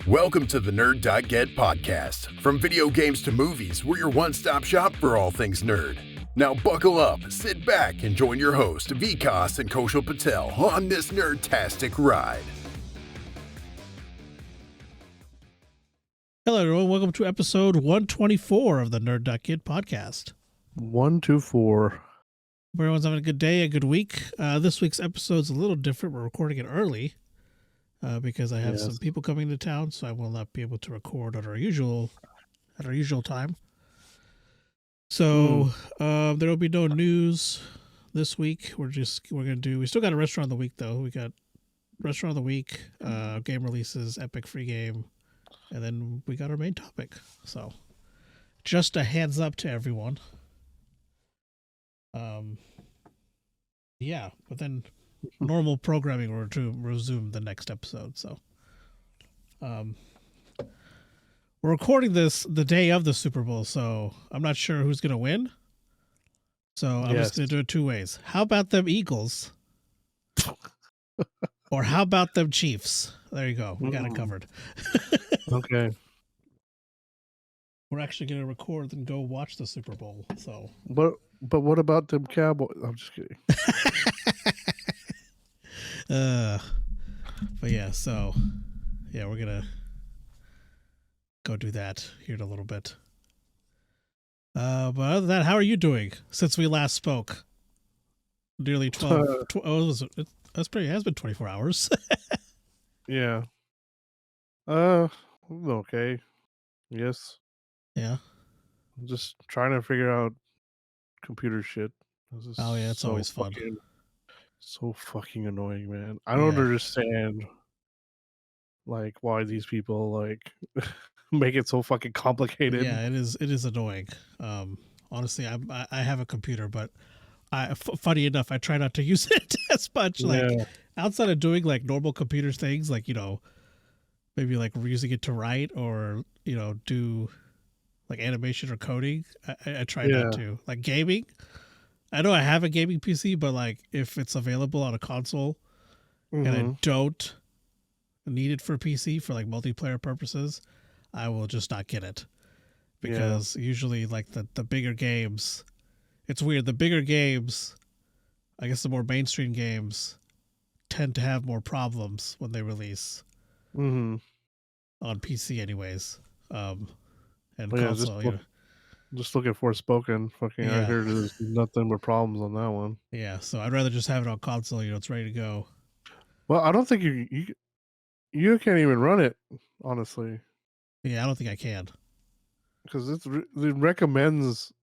Welcome to the Nerd.get podcast. From video games to movies, we're your one-stop shop for all things nerd. Now buckle up, sit back, and join your host, Vikas and Koshal Patel, on this nerdtastic ride. Hello, everyone. Welcome to episode 124 of the Nerd.get podcast. 124. Hope everyone's having a good day, a good week. This week's episode's a little different. We're recording it early because I have some people coming to town, so I will not be able to record at our usual time. So there will be no news this week. We still got a restaurant of the week though. We got restaurant of the week, game releases, Epic free game, and then we got our main topic. So just a heads up to everyone. Yeah, but then normal programming were to resume the next episode. So, we're recording this the day of the Super Bowl, so I'm not sure who's going to win. So I'm just going to do it two ways. How about them Eagles? Or how about them Chiefs? There you go. We got it covered. Okay. We're actually going to record and go watch the Super Bowl. So, But what about them Cowboys? I'm just kidding. But yeah, so yeah, we're gonna go do that here in a little bit. But other than that, how are you doing since we last spoke? Nearly 12. It has been 24 hours. Yeah. Okay. Yes. Yeah. I'm just trying to figure out computer shit. Oh yeah, it's always fun. So fucking annoying, man. I don't understand like why these people like make it so fucking complicated. Yeah, it is annoying. Honestly, I have a computer, but funny enough, I try not to use it as much. Like outside of doing like normal computer things, like maybe like using it to write or do like animation or coding. I try not to. Like gaming, I know I have a gaming PC, but like if it's available on a console and I don't need it for PC for like multiplayer purposes, I will just not get it. Because usually like the bigger games, it's weird. The bigger games, I guess the more mainstream games, tend to have more problems when they release on PC anyways. And console, just looking for Spoken. Fucking, I heard there's nothing but problems on that one. Yeah, so I'd rather just have it on console. It's ready to go. Well, I don't think you can't even run it, honestly. Yeah, I don't think I can. Because it recommends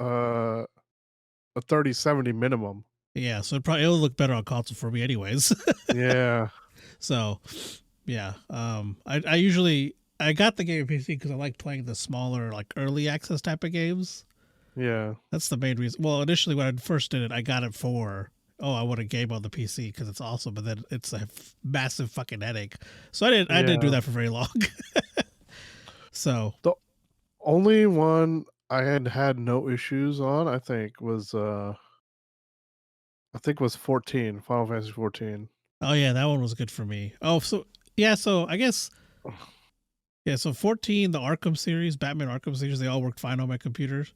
a 3070 minimum. Yeah, so it'll look better on console for me anyways. Yeah. So, yeah. I got the game PC because I like playing the smaller, like early access type of games. Yeah. That's the main reason. Well, initially when I first did it, I got it for, I want a game on the PC because it's awesome, but then it's a massive fucking headache. So I didn't do that for very long. So the only one I had no issues on, I think, was 14, Final Fantasy 14. Oh yeah, that one was good for me. Oh, so I guess. Yeah, so 14, the Arkham series, Batman Arkham series, they all worked fine on my computers.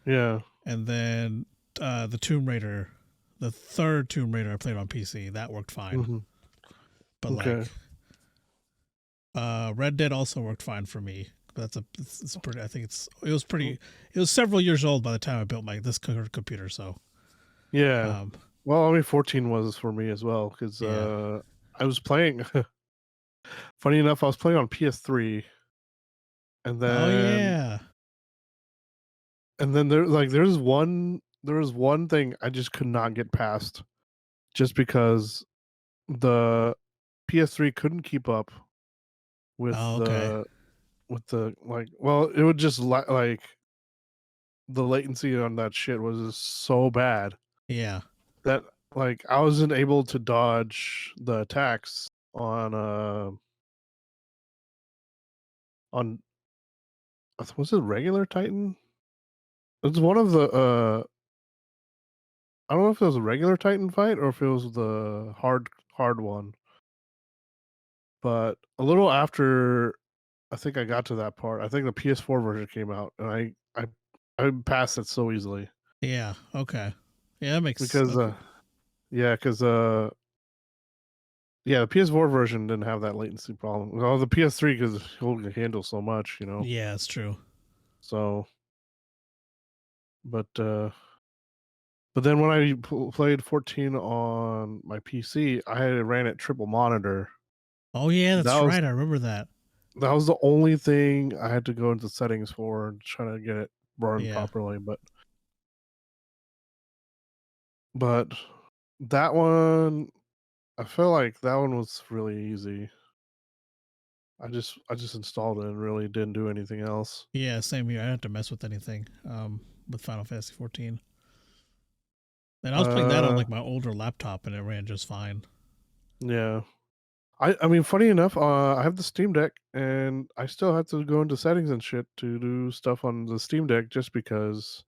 Yeah. And then the Tomb Raider, the third Tomb Raider I played on PC, that worked fine. But like Red Dead also worked fine for me. But it's pretty, I think it was several years old by the time I built this computer, so. Yeah. Well, I mean 14 was for me as well cuz I was playing funny enough, I was playing on PS3, and then and then there was one thing I just could not get past, just because the PS3 couldn't keep up with the it would just like the latency on that shit was just so bad. Yeah. That like I wasn't able to dodge the attacks on was it regular Titan? It's one of the I don't know if it was a regular Titan fight or if it was the hard one. But a little after, I think I got to that part. I think the PS4 version came out, and I passed it so easily. Yeah. Okay. Yeah, that makes because okay. because the PS4 version didn't have that latency problem. Well, the PS3 because it'll handle so much, Yeah, it's true. So, but then when I played 14 on my PC, I ran it triple monitor. Oh yeah, that's That was right. I remember that. that was the only thing I had to go into settings for, trying to get it run Yeah. properly. But that one, I feel like that one was really easy. I just installed it and really didn't do anything else. Yeah, same here. I didn't have to mess with anything with Final Fantasy 14. And I was playing that on like my older laptop, and it ran just fine. Yeah. I mean, funny enough, I have the Steam Deck, and I still have to go into settings and shit to do stuff on the Steam Deck, just because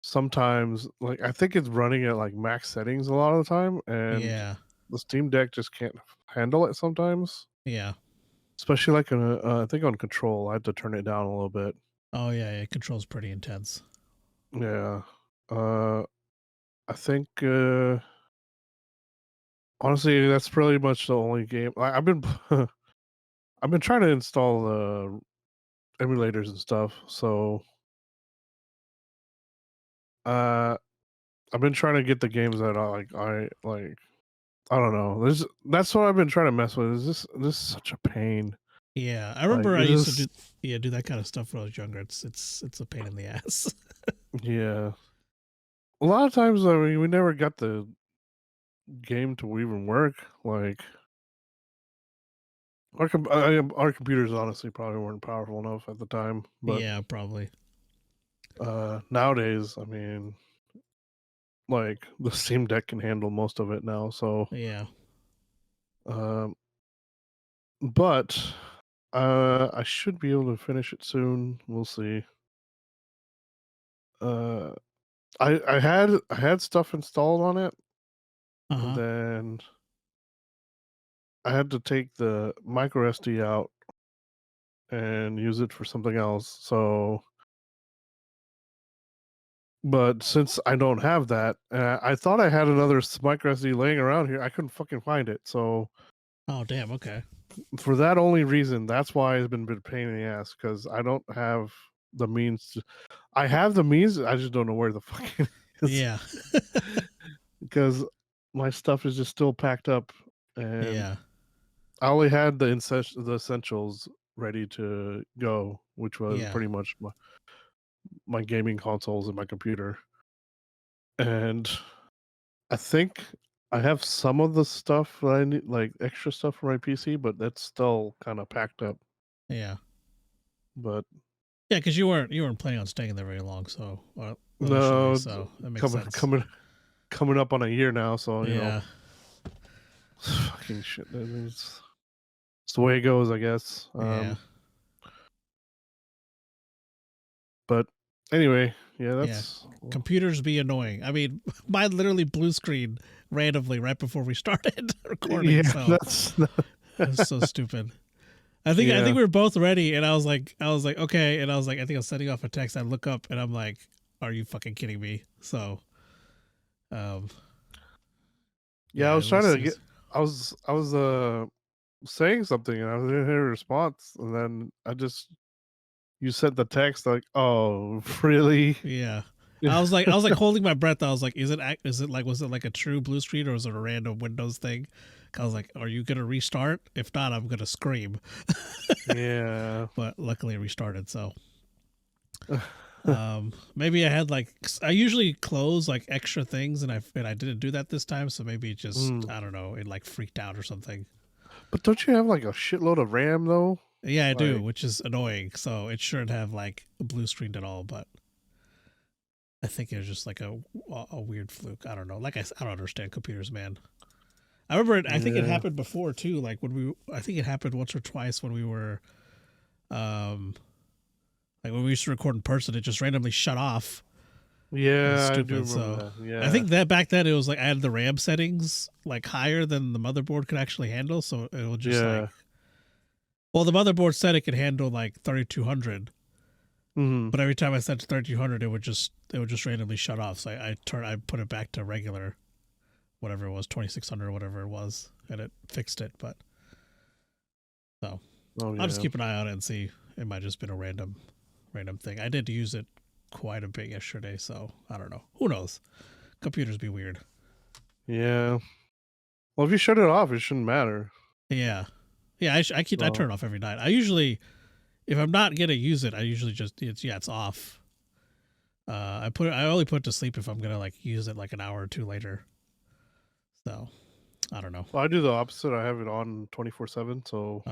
sometimes, like, I think it's running at like max settings a lot of the time, and Yeah. the Steam Deck just can't handle it sometimes. Yeah. Especially like I think on control, I had to turn it down a little bit. Oh yeah, control's pretty intense. Yeah. I think honestly, that's pretty much the only game I've been I've been trying to install emulators and stuff. So I've been trying to get the games that I like. I don't know. That's what I've been trying to mess with. Is this such a pain? Yeah, I Like remember I used to this. do that kind of stuff when I was younger. It's a pain in the ass. Yeah. A lot of times, I mean, we never got the game to even work. Like our computers honestly probably weren't powerful enough at the time. But Yeah, probably. nowadays, I mean, like the Steam Deck can handle most of it now. So Yeah. um, but I should be able to finish it soon. We'll see. Uh, I had stuff installed on it, and Uh-huh. then I had to take the micro SD out and use it for something else. So, but since I don't have that, I thought I had another micro SD laying around here. I couldn't fucking find it. So, Oh damn, okay. for that only reason, that's why it's been a pain in the ass, because I don't have the means. I have the means. I just don't know where the fuck it is. Yeah. Because my stuff is just still packed up, and Yeah. I only had the essentials ready to go, which was Yeah. pretty much my gaming consoles and my computer. And I think I have some of the stuff that I need, like extra stuff for my PC, but that's still kind of packed up. Yeah. But Yeah, because you weren't planning on staying there very long, so initially, no, so that makes coming sense. coming up on a year now, so Yeah. fucking shit. It's the way it goes, I guess. Yeah. But anyway, yeah, Yeah. that's Computers be annoying. I mean, mine literally blue screen randomly right before we started recording. yeah, So that's it's so stupid. I think yeah. we were both ready, and I was like, okay, and I was like, I think I was sending off a text. I look up, and I'm like, are you fucking kidding me? So, Yeah, I was trying to get. I was saying something, and I didn't hear a response, and then you sent the text like, "Oh, really?" Yeah. I was like holding my breath. I was like, was it like a true blue screen, or was it a random Windows thing? I was like, are you gonna restart? If not, I'm gonna scream. Yeah. But luckily it restarted. So maybe I had I usually close like extra things, and I didn't do that this time. So maybe it just I don't know, it like freaked out or something. But don't you have like a shitload of RAM though? Yeah, I do, which is annoying. So it shouldn't have like a blue screen at all, but I think it was just like a weird fluke. I don't know. Like I don't understand computers, man. I remember it. I think it happened before too. Like I think it happened once or twice when we were, like when we used to record in person. It just randomly shut off, It was Yeah, I do stupid. remember So that. Yeah. I think that back then it was like I had the RAM settings like higher than the motherboard could actually handle. So it was just like, well, the motherboard said it could handle like 3200, but every time I set to 3200, it would just randomly shut off. So I put it back to regular, whatever it was, 2600 or whatever it was, and it fixed it. But so I'll just keep an eye on it and see. It might just been a random thing. I did use it quite a bit yesterday, so I don't know. Who knows? Computers be weird. Yeah. Well, if you shut it off, it shouldn't matter. Yeah. I turn it off every night. I usually, if I'm not gonna use it, I usually just it's off. I only put it to sleep if I'm gonna like use it like an hour or two later. So I don't know. Well, I do the opposite. I have it on 24/7, so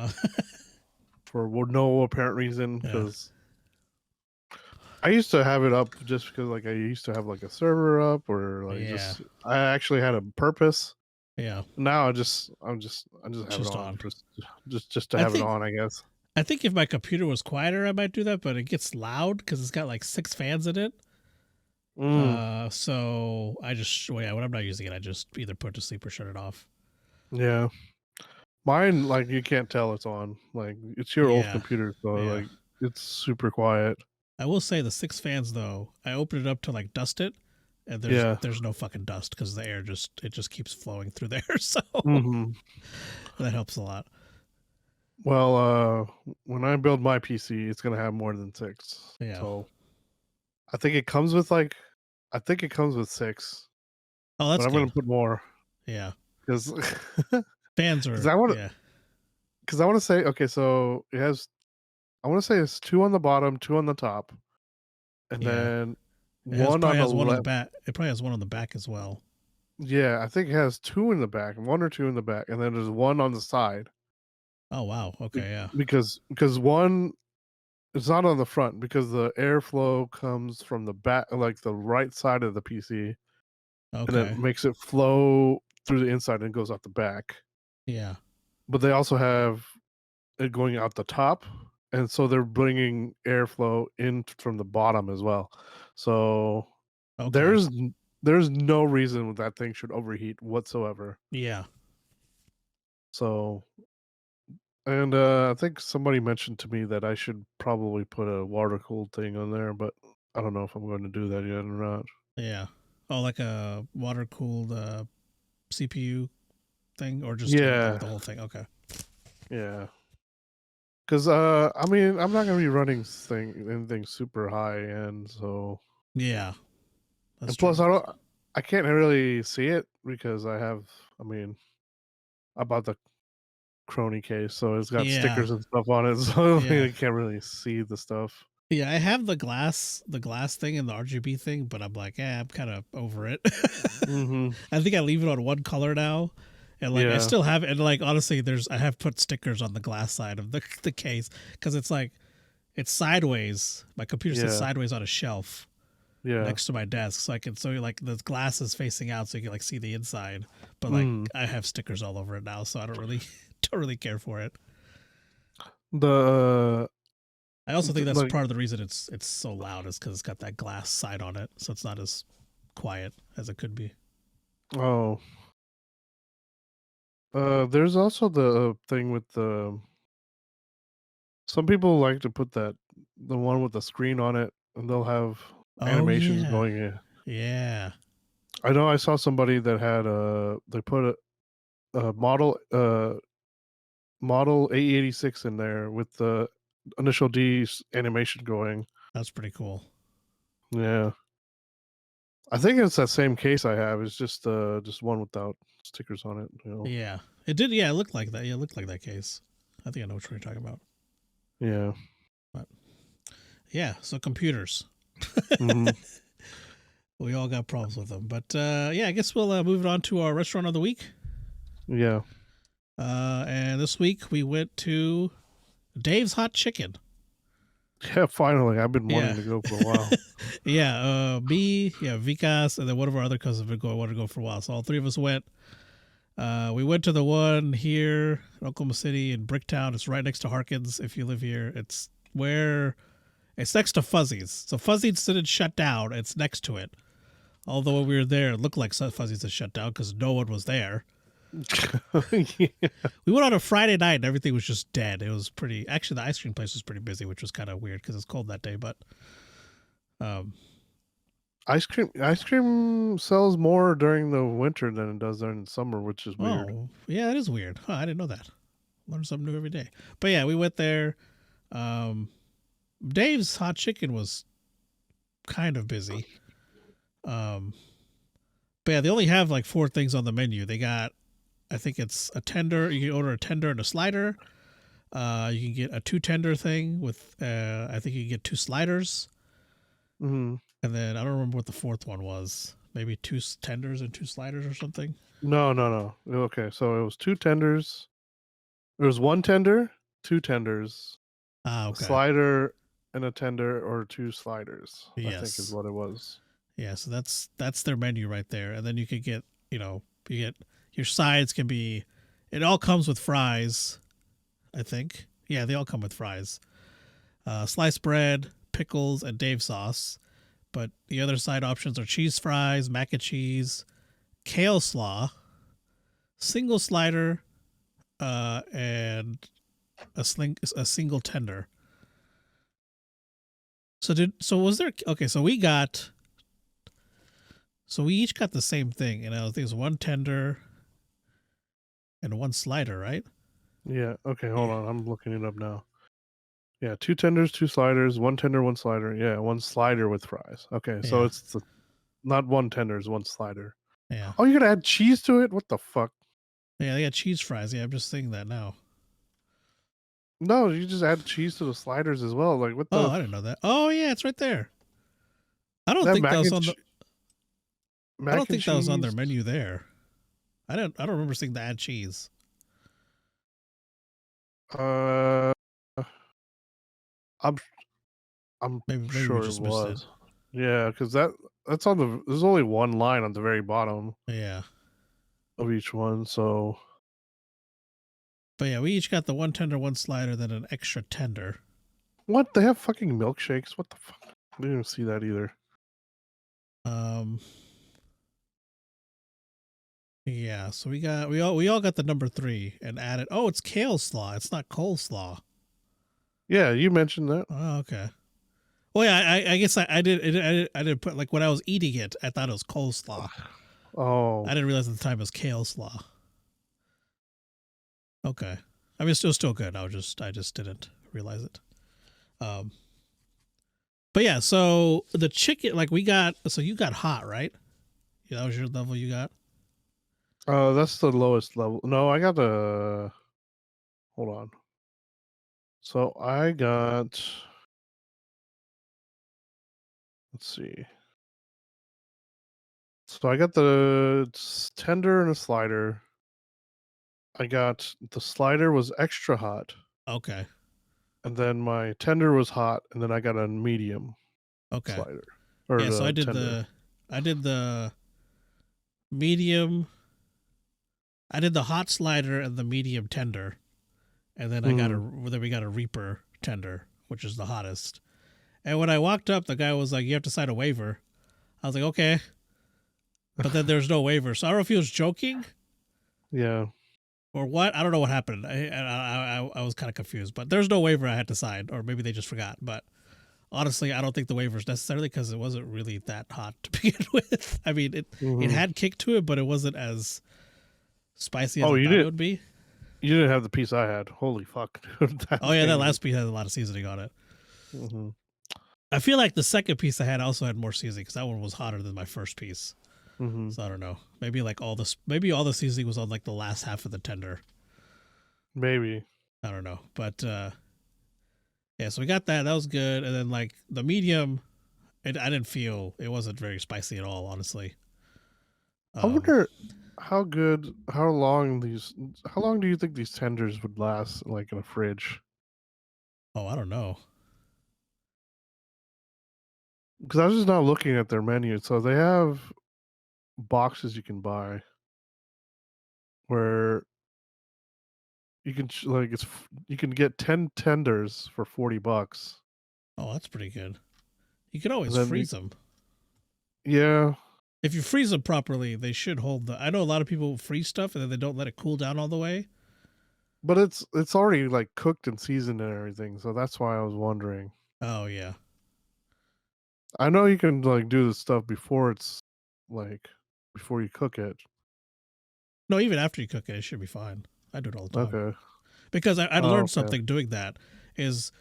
for no apparent reason, because I used to have it up just because like I used to have like a server up, or like I actually had a purpose. Yeah. Now I just have it on. Just to have it on, I guess. I think if my computer was quieter, I might do that, but it gets loud because it's got like 6 fans in it. So I just when I'm not using it, I just either put it to sleep or shut it off. Yeah. Mine, like, you can't tell it's on. Like, it's your old computer, so like it's super quiet. I will say the 6 fans though, I opened it up to like dust it, and there's no fucking dust because the air just keeps flowing through there. So that helps a lot. Well, when I build my PC, it's gonna have more than 6. Yeah. So I think it comes with 6. Oh, that's but I'm gonna put more. Yeah. Because fans are. Because I want to say, okay, so it has. I want to say it's 2 on the bottom, 2 on the top, and then one on the left. Back. It probably has one on the back as well. Yeah, I think it has 2 in the back, 1 or 2 in the back, and then there's 1 on the side. Oh wow! Okay, yeah. Because one, it's not on the front because the airflow comes from the back, like the right side of the PC, and it makes it flow through the inside and goes out the back. Yeah. But they also have it going out the top, and so they're bringing airflow in from the bottom as well. So there's no reason that thing should overheat whatsoever. Yeah. So, and I think somebody mentioned to me that I should probably put a water cooled thing on there, but I don't know if I'm going to do that yet or not. Yeah. Oh, like a water cooled CPU thing, or just the whole thing? Okay. Yeah. Because I mean, I'm not gonna be running anything super high end, so yeah. And plus, I can't really see it because I bought the crony case, so it's got stickers and stuff on it, so I can't really see the stuff. Yeah, I have the glass thing and the RGB thing, but I'm like, I'm kind of over it. I think I leave it on one color now. And like I still have it, and like honestly, I have put stickers on the glass side of the case because it's like it's sideways. My computer sits sideways on a shelf next to my desk, so like the glass is facing out, so you can like see the inside. But like I have stickers all over it now, so I don't really care for it. I also think that's part of the reason it's so loud is because it's got that glass side on it, so it's not as quiet as it could be. Oh. There's also the thing with some people like to put the one with the screen on it, and they'll have animations going in. Yeah. I know I saw somebody that had they put a model 886 in there with the initial D animation going. That's pretty cool. Yeah. I think it's that same case I have. It's just one without stickers on it. You know? Yeah, it did. Yeah, it looked like that. Yeah, it looked like that case. I think I know what you're talking about. Yeah. But yeah, so computers. We all got problems with them, but yeah, I guess we'll move on to our restaurant of the week. Yeah. And this week we went to Dave's Hot Chicken. Yeah, finally. I've been wanting to go for a while. Me, Vikas, and then one of our other cousins wanted to go for a while. So all three of us went. We went to the one here in Oklahoma City in Bricktown. It's right next to Harkins. If you live here, it's It's next to Fuzzy's. So Fuzzy's didn't shut down. It's next to it. Although when we were there, it looked like Fuzzy's had shut down because no one was there. Yeah. We went on a Friday night and everything was just dead. It was pretty. Actually, the ice cream place was pretty busy, which was kind of weird because it's cold that day. But ice cream sells more during the winter than it does during the summer, which is weird. Oh, yeah, that is weird. Huh, I didn't know that. Learn something new every day. But yeah, we went there. Dave's Hot Chicken was kind of busy. But yeah, they only have like 4 things on the menu. They got, I think it's a tender. You can order a tender and a slider. You can get a 2 tender thing with, I think you can get 2 sliders. Mm-hmm. And then I don't remember what the 4th one was. Maybe 2 tenders and 2 sliders or something. No. Okay, so it was 2 tenders. There was 1 tender, 2 tenders, okay. a slider, and a tender, or 2 sliders. Yes. I think is what it was. Yeah, so that's their menu right there. And then you could get, you get your sides can be, it all comes with fries, I think. Yeah, they all come with fries. Sliced bread, pickles, and Dave sauce. But the other side options are cheese fries, mac and cheese, kale slaw, single slider, and a single tender. So was there, okay, so we each got the same thing, and I think it was 1 tender and 1 slider, right? Yeah. Okay, hold on. I'm looking it up now. Yeah, 2 tenders, 2 sliders, 1 tender, 1 slider. Yeah, 1 slider with fries. Okay, so it's not 1 tender, it's 1 slider. Yeah. Oh, you're gonna add cheese to it? What the fuck? Yeah, they got cheese fries. Yeah, I'm just saying that now. No, you just add cheese to the sliders as well. Like what the? Oh, I didn't know that. Oh yeah, it's right there. I don't think that was on the. I don't think that was on their menu there. I don't remember seeing the add cheese. I'm maybe sure we just it missed was. Yeah, because that's on the. There's only 1 line on the very bottom. Yeah. Of each one, so. But yeah, we each got the 1 tender, 1 slider, then an extra tender. What? They have fucking milkshakes? What the fuck? I didn't even see that either. Yeah, so we all got the number 3 and added. Oh, it's kale slaw. It's not coleslaw. Yeah, you mentioned that. Oh, okay. Well, yeah, I guess I did put, like, when I was eating it, I thought it was coleslaw. Oh, I didn't realize at the time it was kale slaw. Okay, I mean, it's still good. I just didn't realize it. But yeah, so the chicken, like so you got hot, right? Yeah, that was your level you got. That's the lowest level. No, I got a. Hold on. So I got. Let's see. So I got the tender and a slider. I got the slider was extra hot. Okay. And then my tender was hot, and then I got a medium. Okay. Slider. Yeah, so I did the medium. I did the hot slider and the medium tender, and then we got a Reaper tender, which is the hottest. And when I walked up, the guy was like, "You have to sign a waiver." I was like, "Okay," but then there's no waiver, so I don't know if he was joking. Yeah. Or what? I don't know what happened. I was kind of confused, but there's no waiver I had to sign, or maybe they just forgot. But honestly, I don't think the waiver is necessarily because it wasn't really that hot to begin with. I mean, it had kick to it, but it wasn't as spicy as I thought it would be. You didn't have the piece I had. Holy fuck. That last piece had a lot of seasoning on it. Mm-hmm. I feel like the second piece I had also had more seasoning because that one was hotter than my first piece. Mm-hmm. So I don't know. Maybe all the seasoning was on like the last half of the tender. Maybe. I don't know. But yeah, so we got that. That was good. And then like the medium, I didn't feel it wasn't very spicy at all, honestly. I wonder how long do you think these tenders would last like in a fridge? Oh, I don't know. Because I was just not looking at their menu. So they have boxes you can buy where you can you can get 10 tenders for $40. Oh, that's pretty good. You can always And then freeze them. yeah, If you freeze them properly, they should hold the. I know a lot of people freeze stuff and then they don't let it cool down all the way. but it's already like cooked and seasoned and everything, so that's why I was wondering. Oh yeah. I know you can like do this stuff before it's like before you cook it. No, even after you cook it, it should be fine. I do it all the time Okay. because I Oh, learned okay. something doing that. Is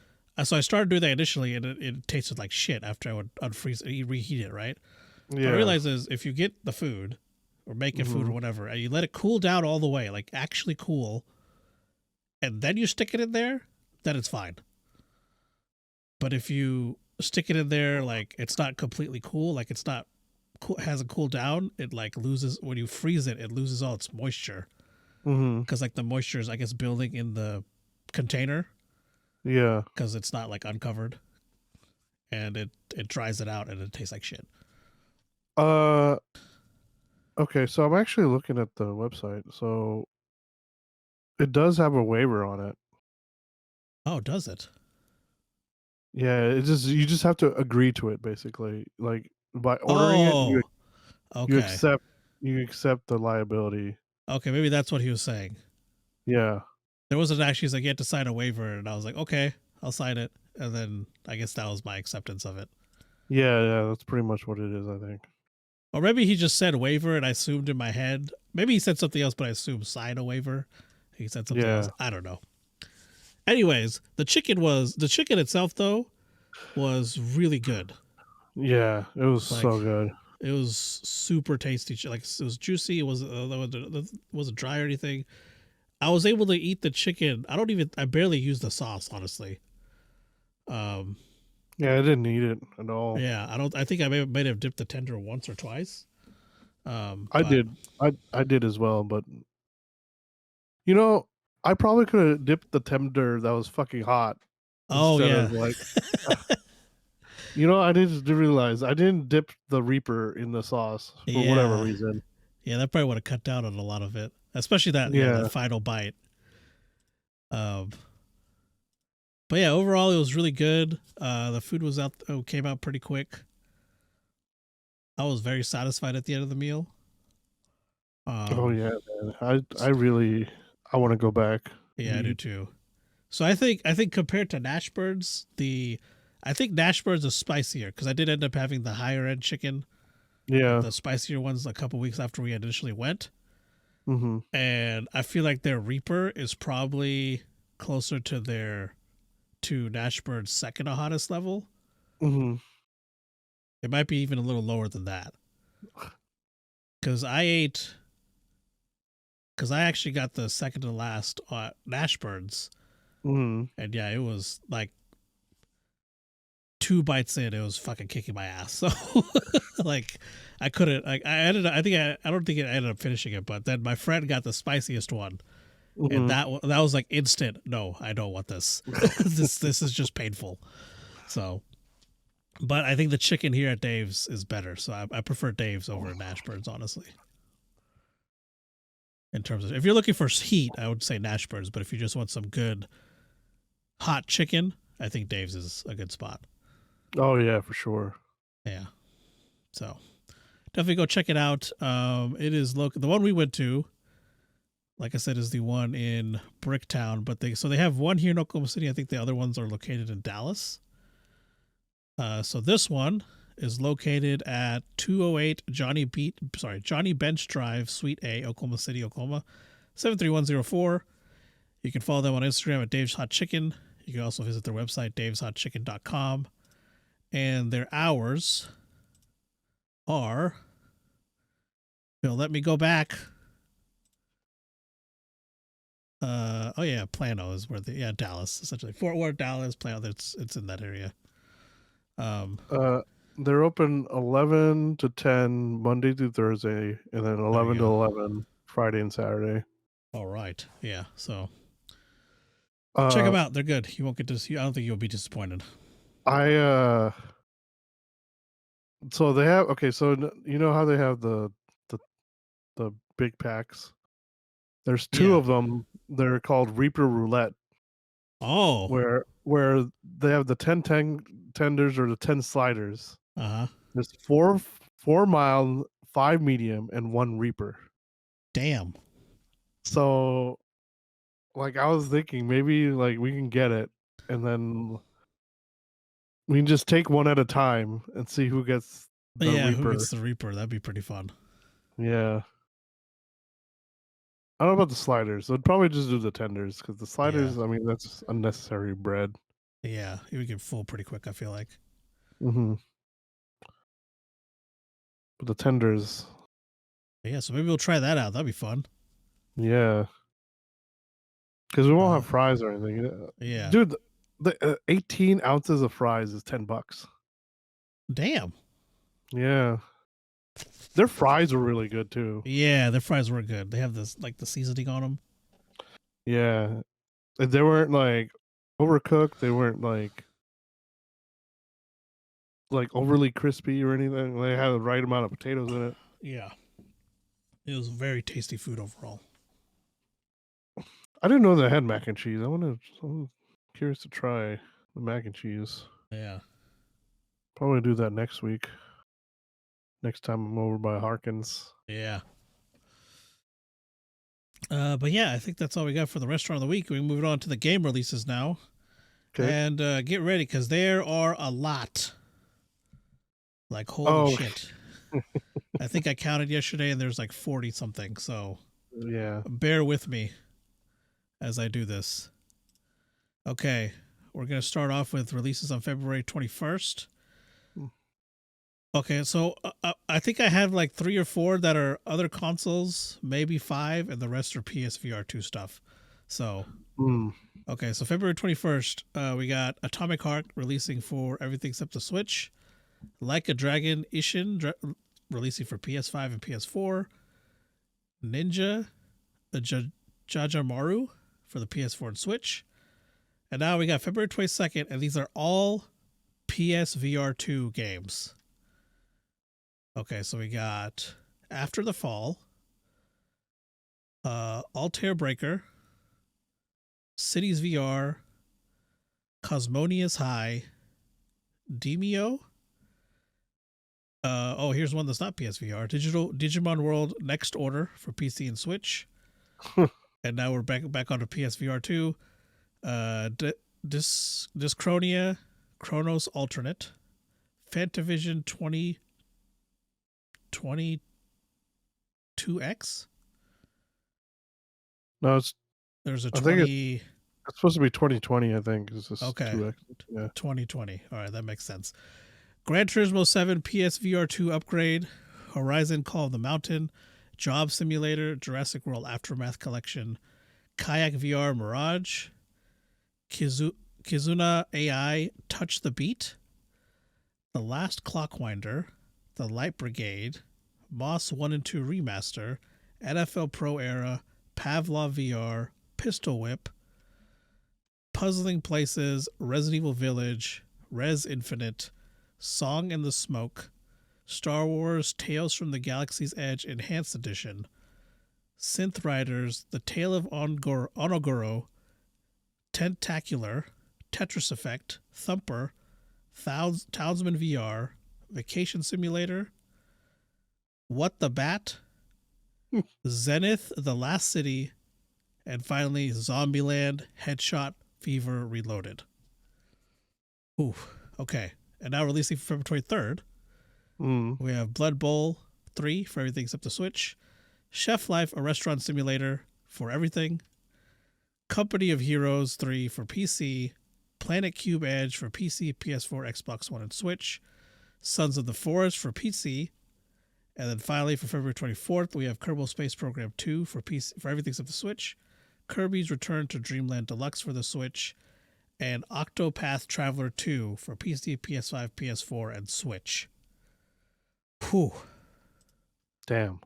so I started doing that initially, and it tasted like shit after I would unfreeze it, reheat it, right? What I Yeah. realized is if you get the food or make it food or Mhm. whatever, and you let it cool down all the way, like actually cool, and then you stick it in there, then it's fine. But if you stick it in there like it's not completely cool, like it's not hasn't cooled down, it like loses when you freeze it. It loses all its moisture Mhm. because like the moisture is I guess building in the container Yeah. because it's not like uncovered, and it dries it out and it tastes like shit. Uh okay, so I'm actually looking at the website. So it does have a waiver on it. Oh, does it? Yeah, it just you just have to agree to it basically. Like by ordering it, Oh, you okay. accept you accept the liability. Okay, maybe that's what he was saying. Yeah. There wasn't actually he's like you had to sign a waiver, and I was like, okay, I'll sign it, and then I guess that was my acceptance of it. Yeah, yeah, that's pretty much what it is, I think. Or maybe he just said waiver, and I assumed in my head. Maybe he said something else, but I assumed sign a waiver. He said something else. Yeah. I don't know. Anyways, the chicken itself though was really good. Yeah, it was Like so good. it was super tasty. Like it was juicy. It wasn't dry or anything. I was able to eat the chicken. I barely used the sauce, honestly. Um, Yeah, I didn't eat it at all. yeah, I think I might have dipped the tender once or twice. I But did. I did as well, but you know, I probably could have dipped the tender that was fucking hot oh instead yeah, of like I didn't realize I didn't dip the Reaper in the sauce for whatever yeah, reason. yeah. That probably would have cut down on a lot of it, especially that Yeah. final bite. Um, but yeah, overall it was really good. The food came out pretty quick. I was very satisfied at the end of the meal. Oh Um, yeah, man. I want to go back and yeah, I do eat. too. So I think compared to Nashbirds, I think Nashbirds is spicier because I did end up having the higher end chicken, Yeah. the spicier ones, a couple weeks after we initially went, Mhm. and I feel like their Reaper is probably closer to Nashbird's second to hottest level. Mhm. It might be even a little lower than that because I actually got the second to last Nashbirds, Mhm. and yeah, it was like 2 bites in, it was fucking kicking my ass. So like I couldn't like I don't think I ended up finishing it, but then my friend got the spiciest one, and Mhm. that was like instant. No, I don't want this. This is just painful. So, but I think the chicken here at Dave's is better. So I prefer Dave's over Nashbirds, honestly. In terms of if you're looking for heat, I would say Nashbirds, but if you just want some good hot chicken, I think Dave's is a good spot. Oh yeah, for sure. Yeah. So definitely go check it out. It is local. The one we went to, like I said, is the one in Bricktown. But they have one here in Oklahoma City. I think the other ones are located in Dallas. So this one is located at 208 Johnny Bench Drive, Suite A, Oklahoma City, Oklahoma 73104. You can follow them on Instagram at Dave's Hot Chicken. You can also visit their website, daveshotchicken.com. And their hours are. Let me go back. Oh yeah, Plano is where Dallas, essentially Fort Worth, Dallas, Plano. It's in that area. Uh, they're open 11 to 10 Monday through Thursday, and then There you 11 to go. 11 Friday and Saturday. All right, yeah. So check them Uh, out. They're good. You won't get to see. I don't think you'll be disappointed. I so they have okay. So you know how they have the the big packs. There's two Yeah. of them. They're called Reaper Roulette, Oh. where they have the 10 tenders or the 10 sliders. There's 4 mild, 5 medium, and 1 reaper. Damn. So, like, I was thinking maybe like we can get it, and then we can just take one at a time and see who gets the reaper. Who gets the reaper? That'd be pretty fun. Yeah. I don't know about the sliders. I'd probably just do the tenders because the sliders, I mean, that's unnecessary bread. Yeah, you would get full pretty quick, I feel like. Mm-hmm. But the tenders. Yeah, so maybe we'll try that out. That'd be fun. Yeah. Because we won't have fries or anything. Yeah. Dude, the 18 ounces of fries is $10. Damn. Yeah. Their fries were really good too. Yeah, their fries were good. They have this like the seasoning on them. Yeah. They weren't like overcooked. They weren't like overly crispy or anything. They had the right amount of potatoes in it. Yeah. It was very tasty food overall. I didn't know they had mac and cheese. I'm curious to try the mac and cheese. Yeah. Probably do that next week. Next time I'm over by Harkins. Yeah. But yeah, I think that's all we got for the restaurant of the week. We move on to the game releases now. Okay. And get ready because there are a lot. Like, holy shit. I think I counted yesterday and there's like 40 something. So yeah, bear with me as I do this. Okay. We're going to start off with releases on February 21st. Okay, so I think I have like 3 or 4 that are other consoles, maybe 5, and the rest are PSVR 2 stuff. So, okay, so February 21st, we got Atomic Heart releasing for everything except the Switch. Like a Dragon Ishin releasing for PS5 and PS4. Ninja, the Jajamaru for the PS4 and Switch. And now we got February 22nd, and these are all PSVR 2 games. Okay, so we got After the Fall, Altair Breaker, Cities VR, Cosmonius High, Demio. Here's one that's not PSVR. Digimon World Next Order for PC and Switch. And now we're back onto PSVR 2. Dyschronia, Chronos Alternate, Fantavision 22X. No, there's a 20. It's supposed to be 2020, I think. Okay. 2X. Yeah. 2020. All right, that makes sense. Gran Turismo 7 PSVR 2 upgrade, Horizon Call of the Mountain, Job Simulator, Jurassic World Aftermath Collection, Kayak VR Mirage, Kizuna AI Touch the Beat, The Last Clockwinder, The Light Brigade, Moss 1 and 2 Remaster, NFL Pro Era, Pavlov VR, Pistol Whip, Puzzling Places, Resident Evil Village, Res Infinite, Song in the Smoke, Star Wars Tales from the Galaxy's Edge Enhanced Edition, Synth Riders, The Tale of Onogoro, Tentacular, Tetris Effect, Thumper, Townsman VR, Vacation Simulator, What the Bat, Zenith, The Last City, and finally Zombieland Headshot Fever Reloaded. Ooh, okay. And now releasing February 23rd, we have Blood Bowl 3 for everything except the Switch, Chef Life, a restaurant simulator for everything, Company of Heroes 3 for PC, Planet Cube Edge for PC, PS4, Xbox One, and Switch, Sons of the Forest for PC, and then finally for February 24th, we have Kerbal Space Program 2 for PC, for everything except the Switch, Kirby's Return to Dreamland Deluxe for the Switch, and Octopath Traveler 2 for PC, PS5, PS4, and Switch. Whew. Damn.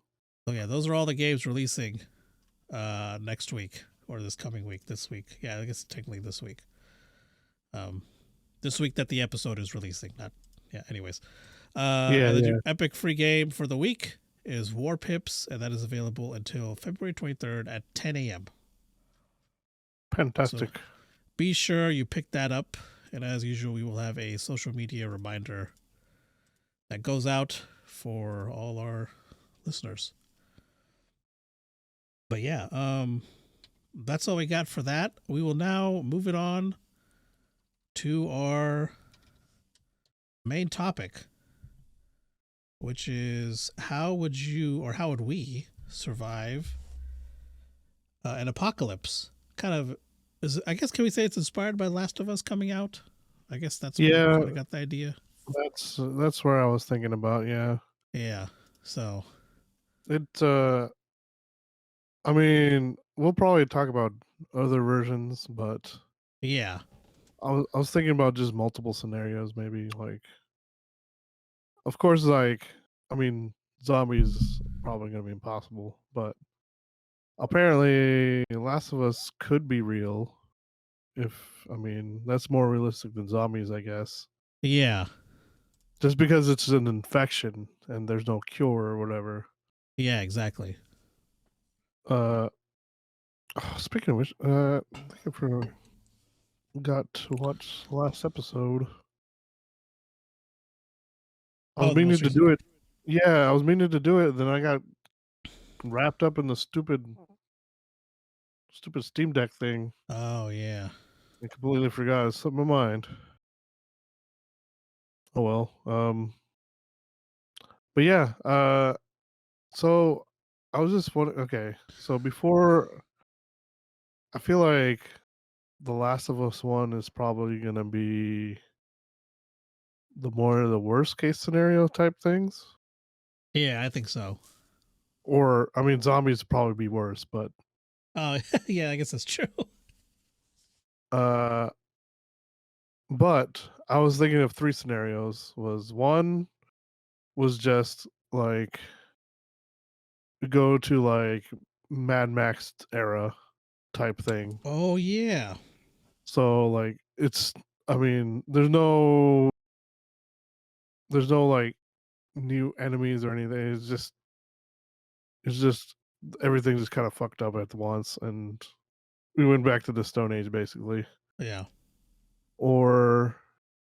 So yeah, those are all the games releasing next week or this coming week. This week, yeah, I guess technically this week. This week that the episode is releasing. Not yeah. Anyways, the epic free game for the week is War Pips, and that is available until February 23rd at 10 a.m. Fantastic. So be sure you pick that up. And as usual, we will have a social media reminder that goes out for all our listeners. But yeah, that's all we got for that. We will now move it on to our main topic, which is how would we survive an apocalypse? Kind of I guess, can we say it's inspired by Last of Us coming out? I guess that's where we kind of got the idea. That's where I was thinking about. Yeah. Yeah. So It. I mean, we'll probably talk about other versions, but yeah. I was thinking about just multiple scenarios, maybe like, of course, like, I mean, zombies probably gonna be impossible, but apparently, Last of Us could be real. If I mean, that's more realistic than zombies, I guess. Yeah. Just because it's an infection and there's no cure or whatever. Yeah, exactly. Speaking of which, I think I forgot to watch the last episode. I was Oh, the meaning most to recent. do it. Yeah, I was meaning to do it. Then I got wrapped up in the stupid Steam Deck thing. Oh yeah. I completely forgot. It slipped my mind. Oh well. But yeah. So I was just wondering. Okay, so before, I feel like the Last of Us one is probably gonna be the worst case scenario type things. Yeah, I think so. Or I mean, zombies would probably be worse, but yeah, I guess that's true. uh, but I was thinking of three scenarios. Was one was just like go to like Mad Max era type thing. Oh yeah. So like it's, I mean, there's no like new enemies or anything. It's just everything just kind of fucked up at once, and we went back to the Stone Age basically. Yeah. Or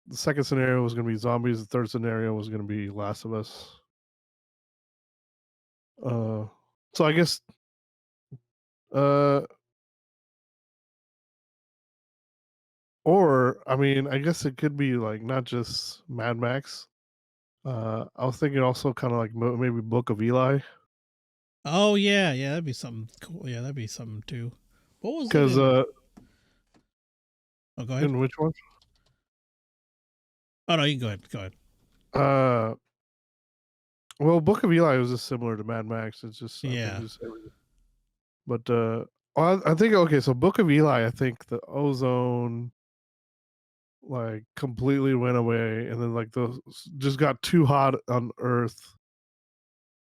the second scenario was going to be zombies. The third scenario was going to be Last of Us. So I guess uh, or I mean, I guess it could be like not just Mad Max. I was thinking also kind of like maybe Book of Eli. Oh yeah, yeah, that'd be something cool. Yeah, that'd be something too. What was it Because in? Oh, go ahead. in which one? Oh no, you can go ahead. Go ahead. Uh, well, Book of Eli was just similar to Mad Max. It's just, I think Yeah. just everything. But well, I think, okay, so Book of Eli, I think the ozone like completely went away, and then like the just got too hot on Earth,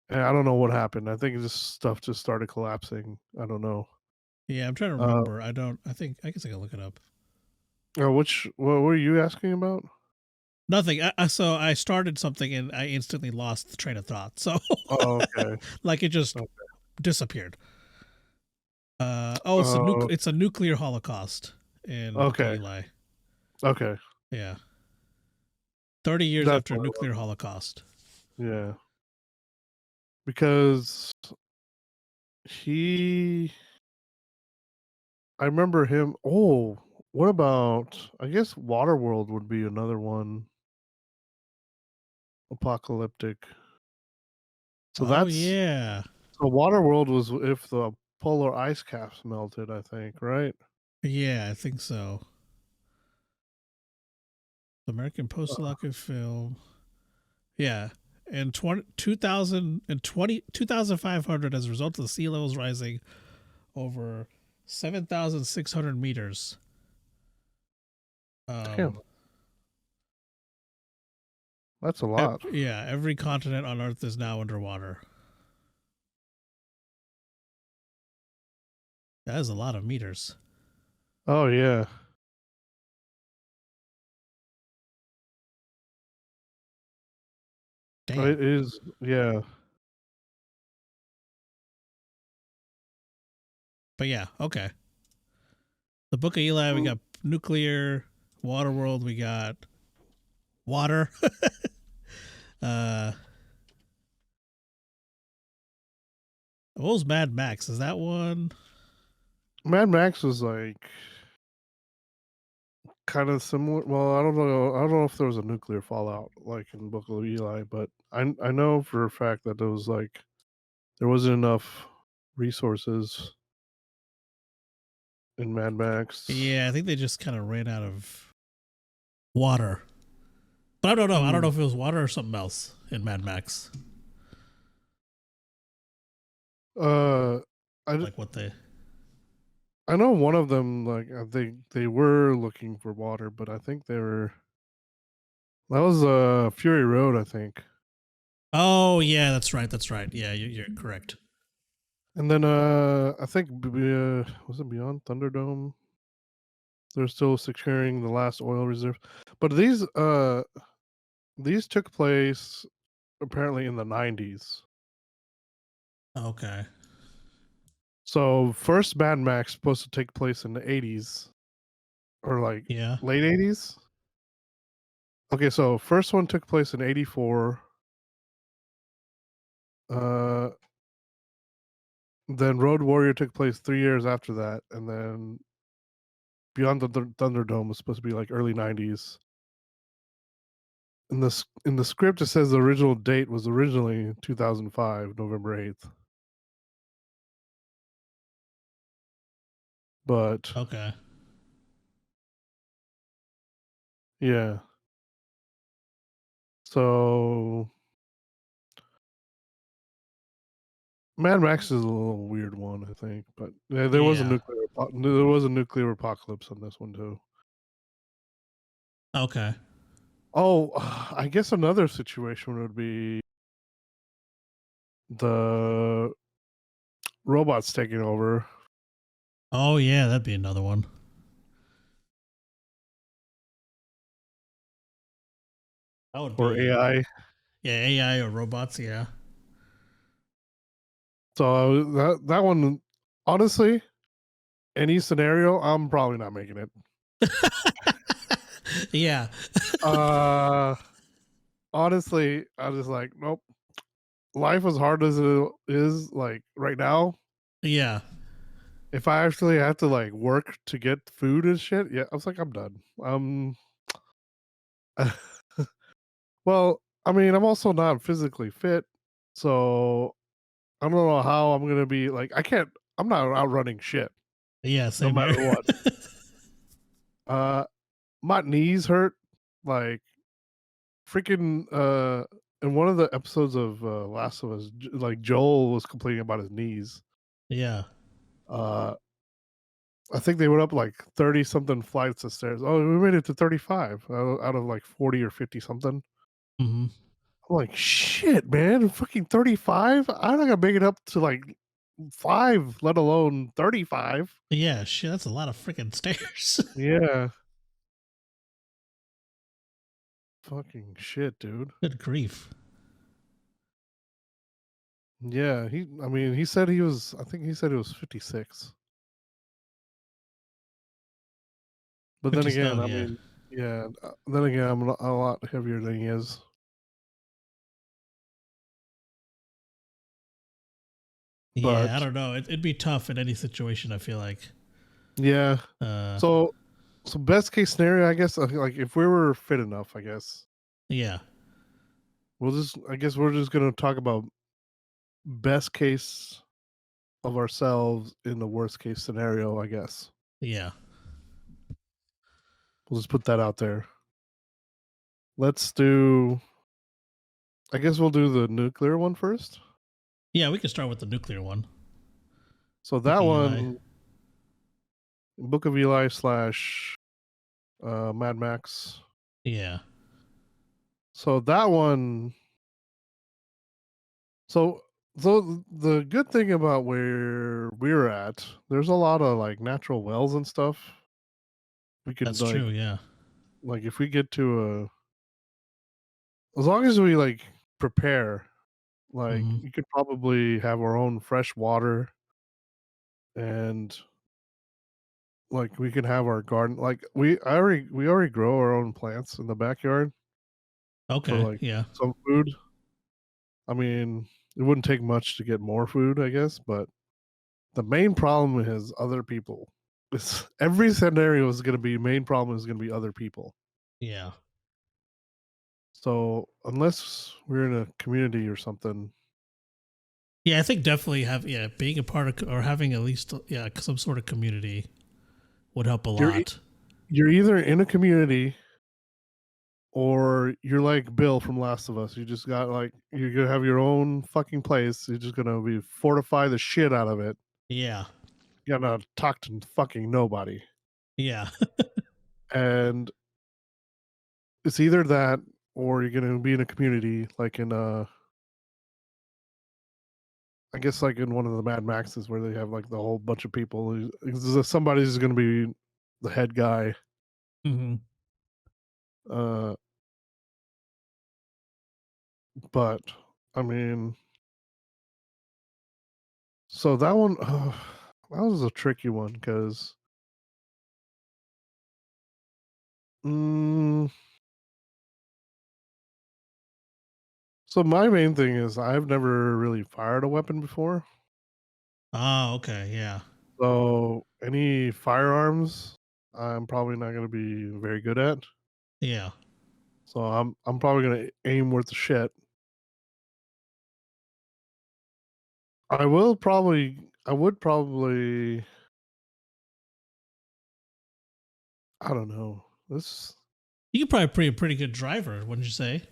and I don't know what happened. I think just stuff just started collapsing. I don't know. Yeah, I'm trying to Uh, remember. I don't. I think. I guess I can look it up. what were you asking about? Nothing. So I started something and I instantly lost the train of thought. So Oh, okay. like it just Okay. disappeared. Uh, it's a nuclear holocaust in Book of okay. Eli. Okay. Yeah. 30 years That's after a what it nuclear was. holocaust. Yeah. Because he, I remember him. Oh, what about? I guess Waterworld would be another one. Apocalyptic. So Oh that's, yeah. so Waterworld was if the polar ice caps melted, I think, right? Yeah, I think so. The American Uh, post-apocalyptic film. Yeah. And 2,500 as a result of the sea levels rising over 7,600 meters. Damn, that's a lot. Yeah, every continent on Earth is now underwater. That is a lot of meters. Oh yeah, Damn. it is. Yeah. But yeah, okay. The Book of Eli, we Mm, got nuclear, water world. We got water. uh, what was Mad Max? Is that one? Mad Max was like kind of similar. Well, I don't know. I don't know if there was a nuclear fallout like in Book of Eli, but I know for a fact that there was like there wasn't enough resources in Mad Max. Yeah, I think they just kind of ran out of water. But I don't know. I don't know if it was water or something else in Mad Max. Like what they. I know one of them. Like they were looking for water, but I think they were. That was Fury Road, I think. Oh yeah, that's right. That's right. Yeah, you're correct. And then I think was it Beyond Thunderdome? They're still securing the last oil reserve, but these took place apparently in the 90s. Okay. So first Mad Max supposed to take place in the 80s or like late 80s. Okay, so first one took place in 84. Then Road Warrior took place 3 years after that, and then Beyond the Thunderdome was supposed to be like early 90s. In the script, it says the original date was originally 2005, November 8th. But okay, yeah. So Mad Max is a little weird one, I think, but yeah, there was a nuclear apocalypse on this one too. Okay. Oh, I guess another situation would be the robots taking over. Oh yeah, that'd be another one. That would or be AI. Yeah, AI or robots. Yeah. So that one, honestly, any scenario, I'm probably not making it. Yeah. Honestly, I was like, nope. Life as hard as it is, like right now. Yeah. If I actually have to like work to get food and shit, yeah, I was like, I'm done. Well, I mean, I'm also not physically fit, so I don't know how I'm gonna be like. I'm not outrunning shit. Yeah. No Same here. matter what. My knees hurt. Like freaking. In one of the episodes of Last of Us, like Joel was complaining about his knees. Yeah. I think they went up like 30 something flights of stairs. Oh, we made it to 35 out of like 40 or 50 something. Mm-hmm. I'm like, shit, man, fucking 35? I'm not gonna make it up to like 5, let alone 35. Yeah, shit, that's a lot of freaking stairs. Yeah. Fucking shit, dude. Good grief. Yeah, he said he was, I think he said he was 56. But then again, I mean, yeah, then again, I'm a lot heavier than he is. Yeah, I don't know. It'd be tough in any situation, I feel like. Yeah. So best case scenario, I guess, like if we were fit enough, I guess. Yeah. I guess we're just gonna talk about best case of ourselves in the worst case scenario, I guess. Yeah. We'll just put that out there. Let's do. I guess we'll do the nuclear one first. Yeah, we can start with the nuclear one. So that one, Book of Eli / Mad Max. Yeah. So that one. So the good thing about where we're at, there's a lot of like natural wells and stuff. We could That's true, yeah. Like if we get to as long as we like prepare, like you could probably have our own fresh water and like we can have our garden. Like we already grow our own plants in the backyard for Okay, like yeah. some food. I mean, it wouldn't take much to get more food, I guess, but the main problem is other people. It's, every scenario is going to be main problem is going to be other people. Yeah. So unless we're in a community or something, Yeah, I think definitely being a part of or having at least some sort of community would help a you're lot. you're either in a community or you're like Bill from Last of Us. You just got like you're gonna have your own fucking place. You're just gonna be fortify the shit out of it. Yeah. You're gonna talk to fucking nobody. Yeah. And it's either that or you're gonna be in a community like in I guess like in one of the Mad Maxes where they have like the whole bunch of people. Somebody's gonna be the head guy. hmm Uh but I mean so that one that was a tricky one because mm, so my main thing is I've never really fired a weapon before. Oh, okay, yeah. So any firearms I'm probably not gonna be very good at. Yeah. So I'm probably gonna aim worth the shit. I would probably I don't know. This You could probably be a pretty good driver, wouldn't you say?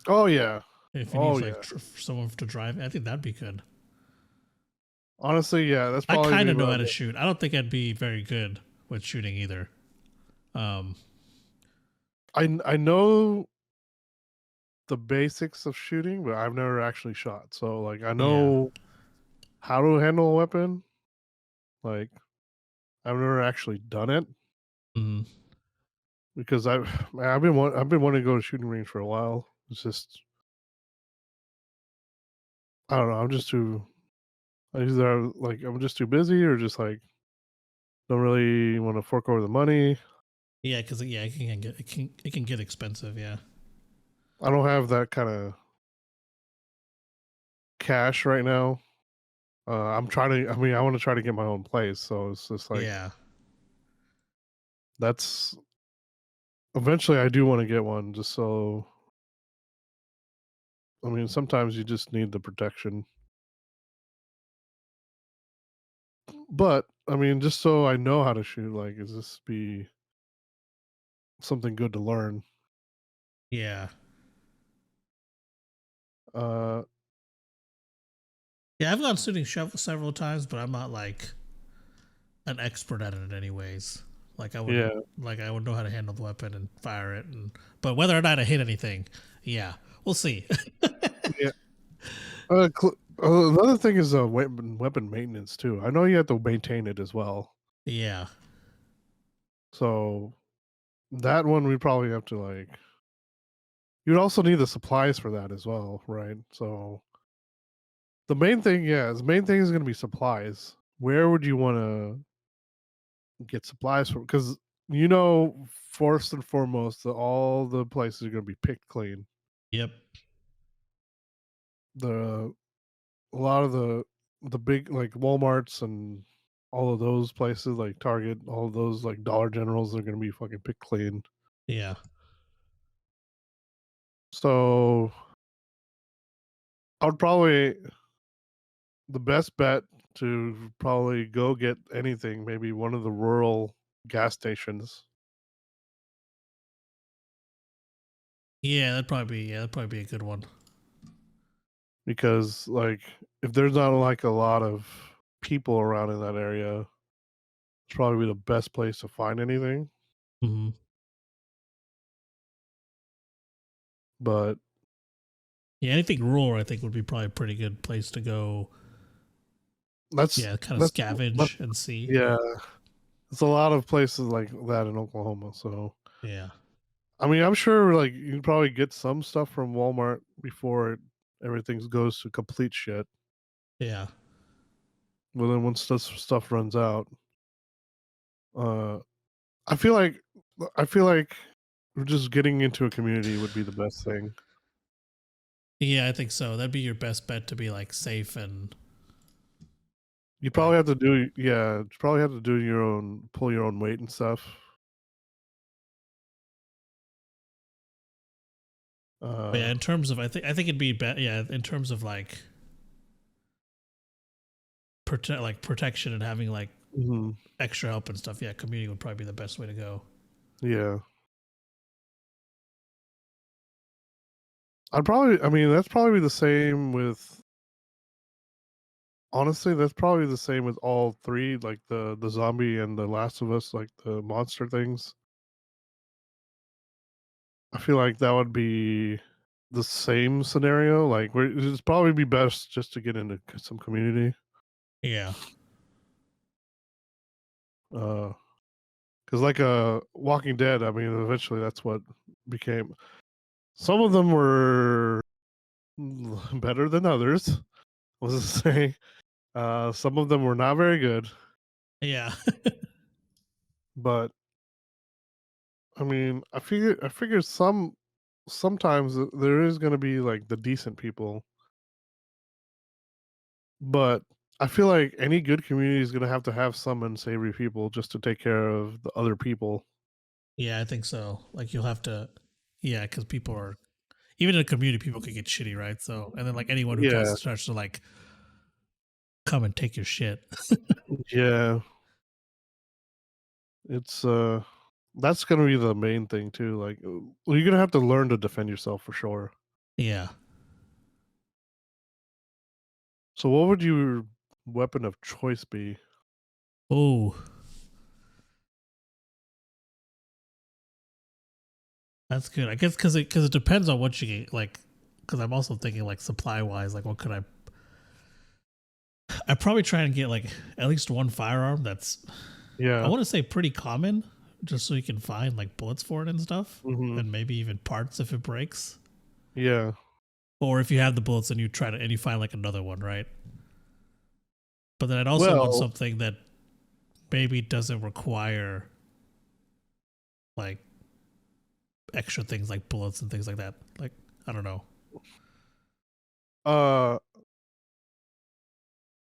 oh yeah. If you Oh need yeah. someone to drive, I think that'd be good. Honestly, yeah, that's I probably kind be of know what how I'm to shoot. I don't think I'd be very good with shooting either. Um, I know the basics of shooting, but I've never actually shot. So like I yeah. know how to handle a weapon. Like I've never actually done it hmm because I've been wanting to go to shooting range for a while. It's just I don't know. I'm just too either like I'm just too busy or just like don't really want to fork over the money. Yeah, because it can get expensive. Yeah. I don't have that kind of cash right now. I'm trying to. I mean, I want to try to get my own place. So it's just like Yeah. that's eventually I do want to get one just so I mean, sometimes you just need the protection. But I mean, just so I know how to shoot, like, is this be something good to learn? Yeah. Uh, Yeah. I've gone shooting several times, but I'm not like an expert at it, anyways. Like yeah, I would know how to handle the weapon and fire it, but whether or not I hit anything, yeah, we'll see. yeah. Another thing is weapon maintenance too. I know you have to maintain it as well. yeah. So that one we probably have to like. You'd also need the supplies for that as well, right? So the main thing, yeah, the main thing is going to be supplies. Where would you want to get supplies from? Because first and foremost, all the places are going to be picked clean. Yep. The a lot of the big like Walmarts and all of those places like Target, all of those like Dollar Generals are going to be fucking picked clean. Yeah. So I would probably the best bet to probably go get anything, maybe one of the rural gas stations. That'd probably be a good one. Because like if there's not like a lot of people around in that area, it's probably the best place to find anything. hmm But Yeah, anything rural, I think would be probably a pretty good place to go. that's Yeah, kind of that's, that's scavenge and see. yeah, it's a lot of places like that in Oklahoma. So Yeah. I mean, I'm sure like you can probably get some stuff from Walmart before everything goes to complete shit. Yeah. Well, then once this stuff runs out, Uh, I feel like I feel like just getting into a community would be the best thing. Yeah, I think so. That'd be your best bet to be like safe and You like probably have to do you probably have to do your own pull your own weight and stuff. but yeah, Uh, in terms of I think it'd be yeah, in terms of like protection and having like mhm, extra help and stuff. Yeah, community would probably be the best way to go. yeah. I mean, that's probably the same with honestly, that's probably the same with all 3, like the zombie and the Last of Us, like the monster things. I feel like that would be the same scenario, like, where it'd probably be best just to get into some community. Yeah. Because like, Walking Dead, I mean, eventually that's what became some of them were better than others, was to say. Some of them were not very good, Yeah. but, I mean, I figure sometimes there is gonna be, like, the decent people, but I feel like any good community is gonna have to have some unsavory people just to take care of the other people. Yeah, I think so. Like you'll have to yeah, because people are even in a community, people could get shitty, right? So and then like anyone who Yeah, starts to like come and take your shit. yeah. It's, that's gonna be the main thing too, like, well, you're gonna have to learn to defend yourself for sure. Yeah. So what would your weapon of choice be? Oh, that's good. I guess because it depends on what you get. Like, because I'm also thinking like supply wise, like what could I probably try and get like at least one firearm that's I Yeah. want to say pretty common, just so you can find like bullets for it and stuff, Mhm. and maybe even parts if it breaks. Yeah. Or if you have the bullets and you try to and you find like another one, right? But then I'd also want Well, something that maybe doesn't require like extra things like bullets and things like that. Like I don't know. uh,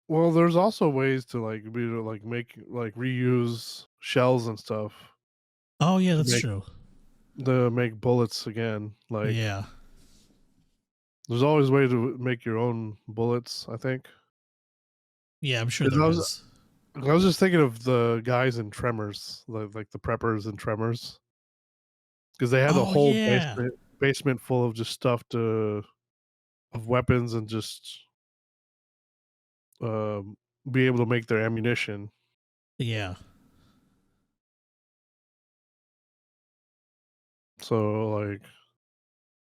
well, there's also ways to, like, be able to, like, make like, reuse shells and stuff Oh yeah, to that's make true. bullets again, like, Yeah, there's always a way to make your own bullets, I think. yeah, I'm sure 'Cause there is. I was just thinking of the guys in Tremors, like the preppers in Tremors, because they had a Oh whole yeah, basement full of just stuff to of weapons and just, um, be able to make their ammunition. yeah, So, like,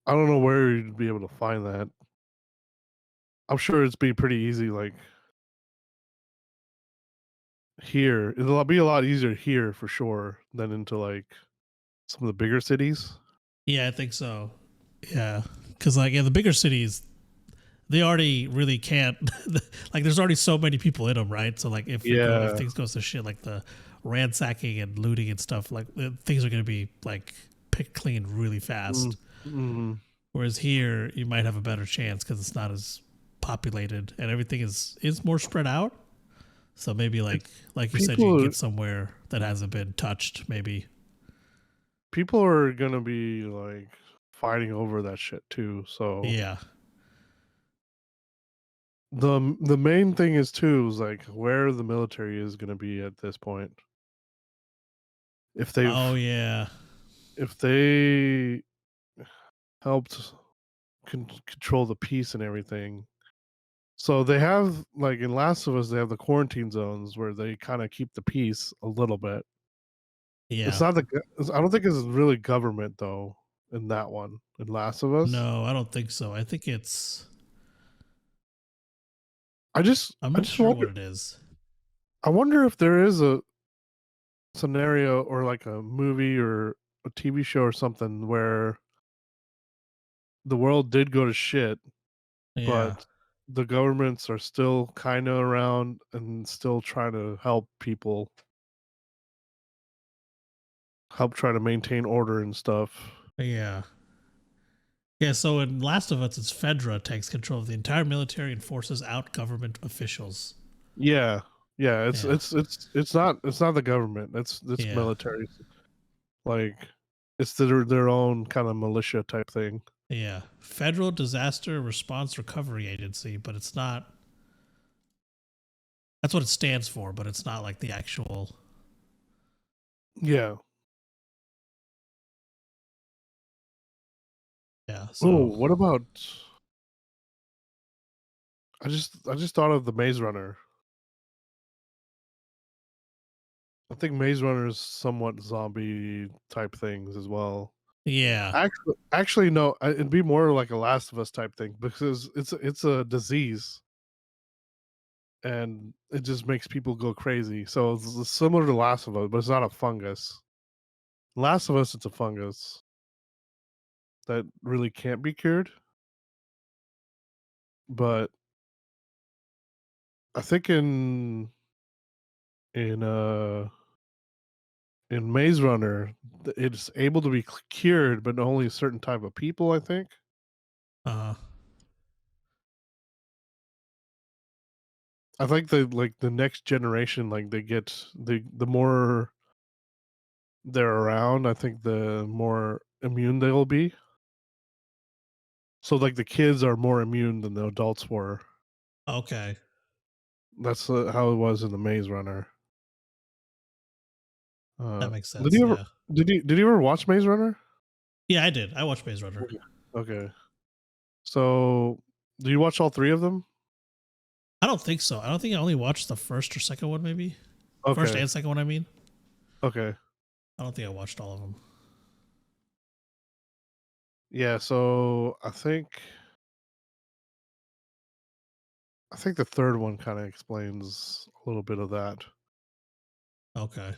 I don't know where you'd be able to find that. I'm sure it's be pretty easy, like, here. It'll be a lot easier here for sure than into, like, some of the bigger cities. yeah. I think so. Yeah, because like the bigger cities, they already really can't. Like, there's already so many people in them, right? So like if Yeah. things goes to shit, like the ransacking and looting and stuff, like things are gonna be like picked clean really Mm, fast. mhm. Whereas here, you might have a better chance because it's not as populated and everything is more spread out. So maybe It's like you said, you can people get somewhere that hasn't been touched. Maybe. people are gonna be, like, fighting over that shit too, so Yeah. the main thing is too is, like, where the military is gonna be at this point. If Oh they've yeah. if they helped control the peace and everything. So they have like in Last of Us, they have the quarantine zones where they kind of keep the peace a little bit. It's Yeah. not I don't think it's really government though in that one in Last of Us. No, I don't think so. I think it's. I'm I not just sure wonder what it is. I wonder if there is a scenario or like a movie or a TV show or something where the world did go to shit, Yeah. but the governments are still kind of around and still trying to help people. help try to maintain order and stuff. Yeah. Yeah, so in Last of Us, it's Fedra takes control of the entire military and forces out government officials. Yeah, it's not the government. It's Yeah. military. Like it's their own kind of militia type thing. Yeah. Federal Disaster Response Recovery Agency, but it's not. That's what it stands for, but it's not like the actual. Yeah. Yeah. Oh, So. what about? I just thought of the Maze Runner. I think Maze Runner is somewhat zombie type things as well. Yeah. Actually, no. It'd be more like a Last of Us type thing because it's a disease, and it just makes people go crazy. So it's similar to Last of Us, but it's not a fungus. Last of Us, it's a fungus that really can't be cured. But I think in uh in Maze Runner, it's able to be cured, but only a certain type of people. I think. Uh. I think the next generation, like they get the more they're around, I think the more immune they'll be. So like the kids are more immune than the adults were. Okay. That's how it was in the Maze Runner. That makes Did sense. you ever Yeah. did you ever watch Maze Runner? Yeah, I did. I watched Maze Runner. Okay. So, do you watch all three of them? I don't think so. I don't think I only watched the first or second one, maybe. First Okay. and second one, I mean. Okay. I don't think I watched all of them. Yeah, so I think the third one kind of explains a little bit of that. Okay.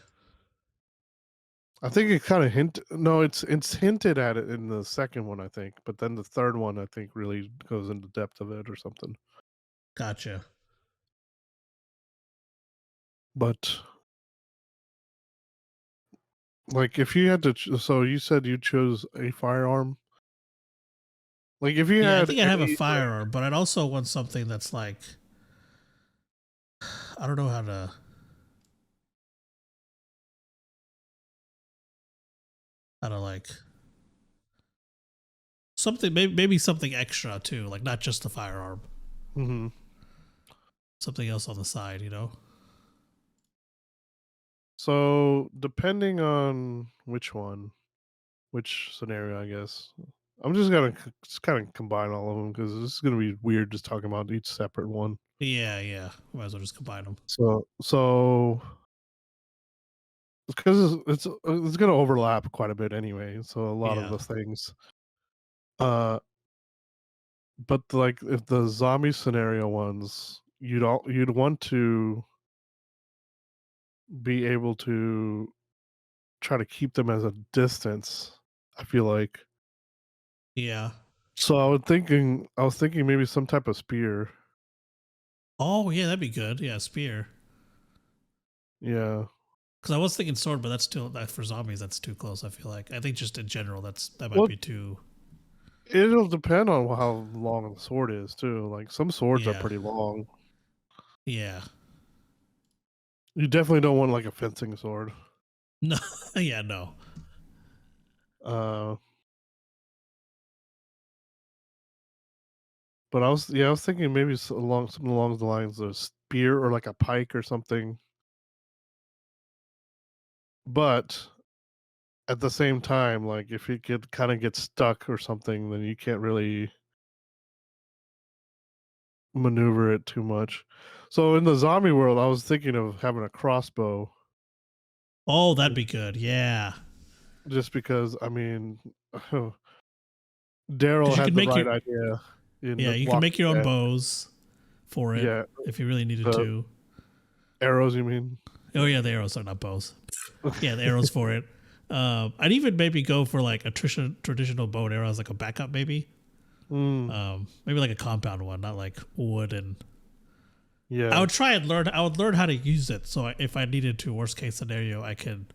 I think it kind of it's hinted at it in the second one, I think, but then the third one I think really goes into depth of it or something. Gotcha. But like if you had to so you said you chose a firearm. Like if you Yeah, I had think I'd have a any firearm, but I'd also want something that's like I don't know how to like something maybe something extra too, like not just the firearm. Mhm. Something else on the side, you know? So depending on which scenario, I guess. I'm just gonna just kind of combine all of them because this is gonna be weird just talking about each separate one. Yeah, yeah. Might as well just combine them. So because it's gonna overlap quite a bit anyway. So a lot of Yeah. the things. Uh, but like if the zombie scenario ones, you'd want to be able to try to keep them as a distance. I feel like. Yeah. So I was thinking maybe some type of spear. Oh, yeah, that'd be good. Yeah, spear. Yeah. Because I was thinking sword, but that's still for zombies. That's too close. I feel like. I think just in general, that might Well, be too. it'll depend on how long the sword is too. Like some swords are Yeah. pretty long. Yeah. You definitely don't want like a fencing sword. No. Yeah. No. Uh, but I was thinking maybe something along the lines of spear or like a pike or something. But at the same time, like if you could kind of get stuck or something, then you can't really maneuver it too much. So in the zombie world, I was thinking of having a crossbow. Oh, that'd be good. Yeah. Just because, I mean, Because Daryl you had can the make right your idea in yeah the you can make Walking your own Dead. bows for it Yeah, if you really needed the to. arrows, you mean? Oh yeah, the arrows are not bows. Yeah, the arrows for it. I'd even maybe go for like a traditional bow and arrow as like a backup, maybe. Mm, Maybe like a compound one, not like wood. And I yeah. would try and learn. I would learn how to use it. So if I needed to, worst case scenario, I could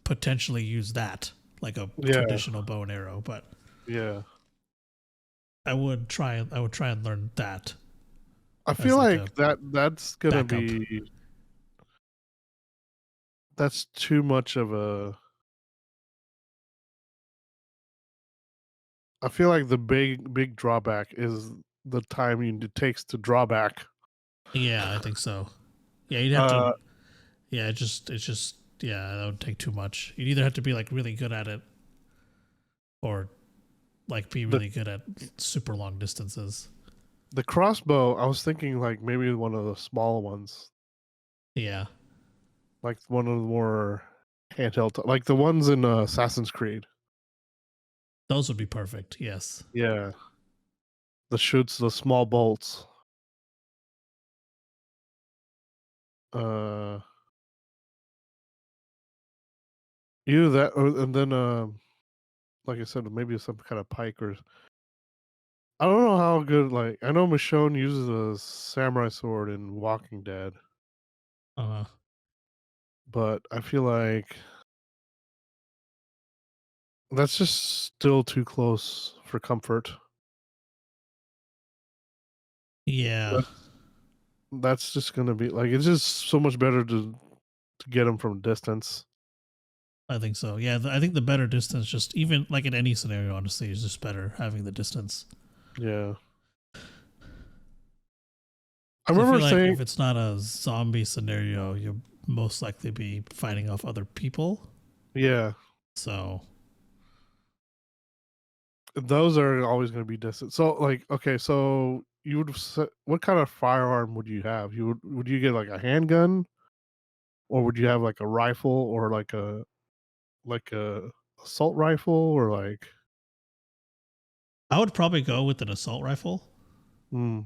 potentially use that like a traditional bow and arrow, but yeah, I would try and learn that. I feel like that's gonna backup. That's too much of a. I feel like the big drawback is the time it takes to draw back. Yeah, I think so. Yeah, you'd have to. Yeah, it's just yeah, that would take too much. You'd either have to be like really good at it, or like be really good at super long distances. The crossbow, I was thinking like maybe one of the small ones. Yeah. Like one of the more handheld, like the ones in Assassin's Creed. Those would be perfect. Yes. Yeah. The shoots the small bolts. Either that, and then like I said, maybe some kind of pike or. I don't know how good. Like I know Michonne uses a samurai sword in Walking Dead. But I feel like that's just still too close for comfort. Yeah. That's just gonna be like it's just so much better to get them from a distance. I think so. Yeah, I think the better distance, just even like in any scenario, honestly, is just better having the distance. Yeah. I I remember feel like saying if it's not a zombie scenario, you'll most likely be fighting off other people. Yeah. So Those are always going to be distant. So like okay, so you would what kind of firearm would you have? Would you get like a handgun or would you have like a rifle or like a assault rifle or like I would probably go with an assault rifle. hmm.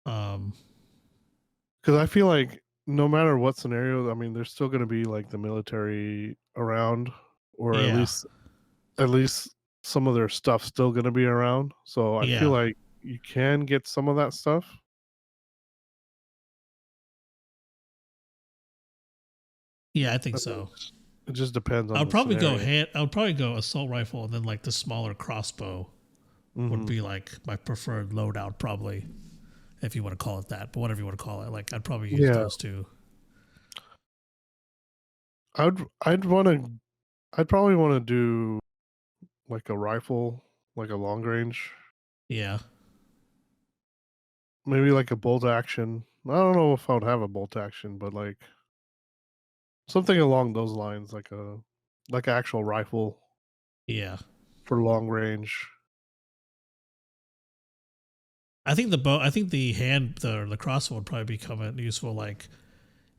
Um, Because I feel like no matter what scenario, I mean, there's still going to be like the military around, or yeah, at least some of their stuff still going to be around. So I feel yeah, like you can get some of that stuff. yeah. I think so. It just depends I on would the probably go scenario. I would probably go assault rifle, and then like the smaller crossbow would Mm-hmm. be like my preferred loadout, probably, if you want to call it that. But whatever you want to call it, like I'd probably use Yeah, those two. I'd want to. I'd probably want to do like a rifle, like a long range, Yeah, maybe like a bolt action. I don't know if I would have a bolt action, but like something along those lines, like an actual rifle yeah. for long range. I think the crossbow would probably become useful, like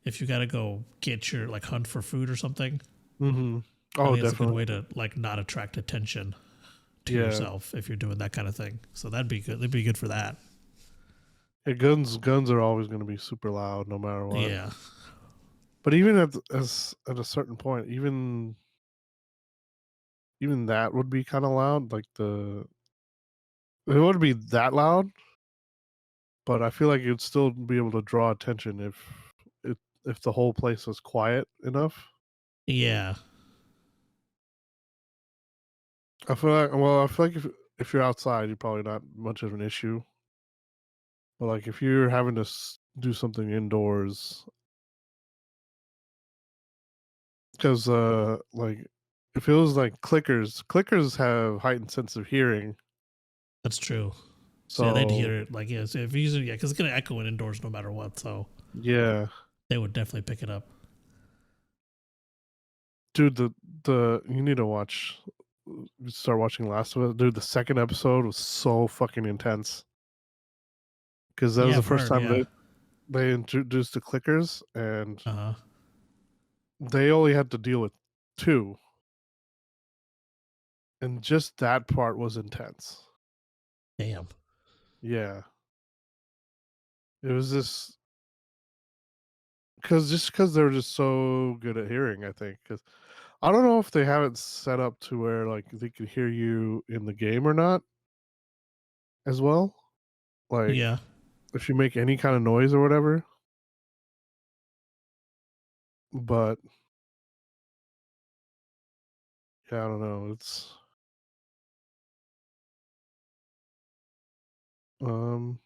if you got to go get your like hunt for food or something. Mm-hmm. I Oh, think it's a good definitely. way to like not attract attention to Yeah. yourself if you're doing that kind of thing. So that'd be good. That'd be good for that. Yeah, guns are always going to be super loud no matter what. Yeah. But even at a certain point, even that would be kind of loud. Like it would be that loud, but I feel like you'd still be able to draw attention if the whole place was quiet enough. Yeah. I feel like if you're outside, you're probably not much of an issue. But like if you're having to do something indoors, because like if it was like clickers have heightened sense of hearing. That's true. So yeah, they'd So hear it like, yeah, so if you because it's gonna echo in indoors no matter what. So yeah, they would definitely pick it up. dude, the you need to start watching Last of Us, dude. The second episode was so fucking intense because that was Yeah, the I've first heard. time Yeah. they introduced the clickers, and Uh huh. they only had to deal with two, and just that part was intense. Damn. Yeah, it was this because they're just so good at hearing. I think because I don't know if they have it set up to where like they can hear you in the game or not as well. Like Yeah. if you make any kind of noise or whatever. But Yeah, I don't know. It's um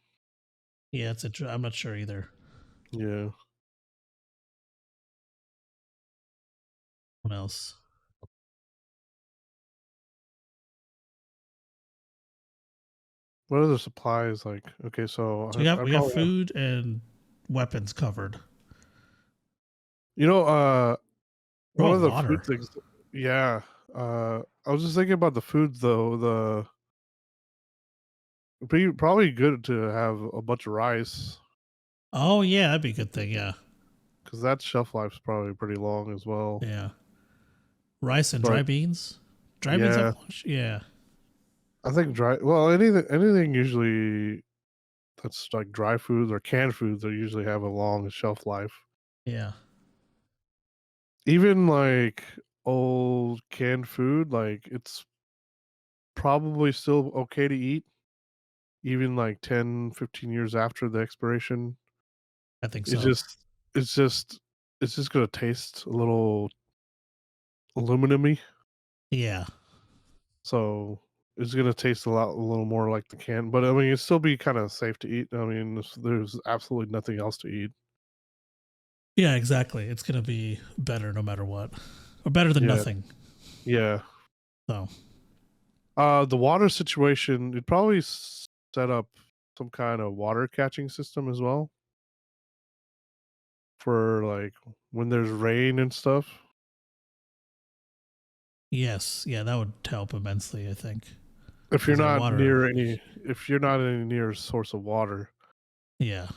Yeah, I'm not sure either. yeah. What else? What other supplies like? Okay, so So I we got probably have, food and weapons covered. you know, What one about of the food water? things. Yeah, I was just thinking about the food though. It'd be probably good to have a bunch of rice Oh yeah, that'd be a good thing. Yeah, because that shelf life's probably pretty long as well. yeah. Rice and dry But beans. Dry beans have yeah, much. Yeah, I think dry. Well, anything usually that's like dry foods or canned foods, they usually have a long shelf life. yeah, Even like old canned food, like it's probably still okay to eat, even like 10, 15 years after the expiration. I think It's so. just, it's just, it's just gonna taste a little aluminum-y. Yeah, So it's gonna taste a little more like the can. But I mean, it'd still be kind of safe to eat. I mean, there's absolutely nothing else to eat. yeah, exactly. It's gonna be better no matter what, or better than Yeah, nothing. yeah. So The water situation, you'd probably set up some kind of water catching system as well for like when there's rain and stuff. yes, yeah, that would help immensely. I think If you're because not water. near any, if you're not any near source of water. Yeah,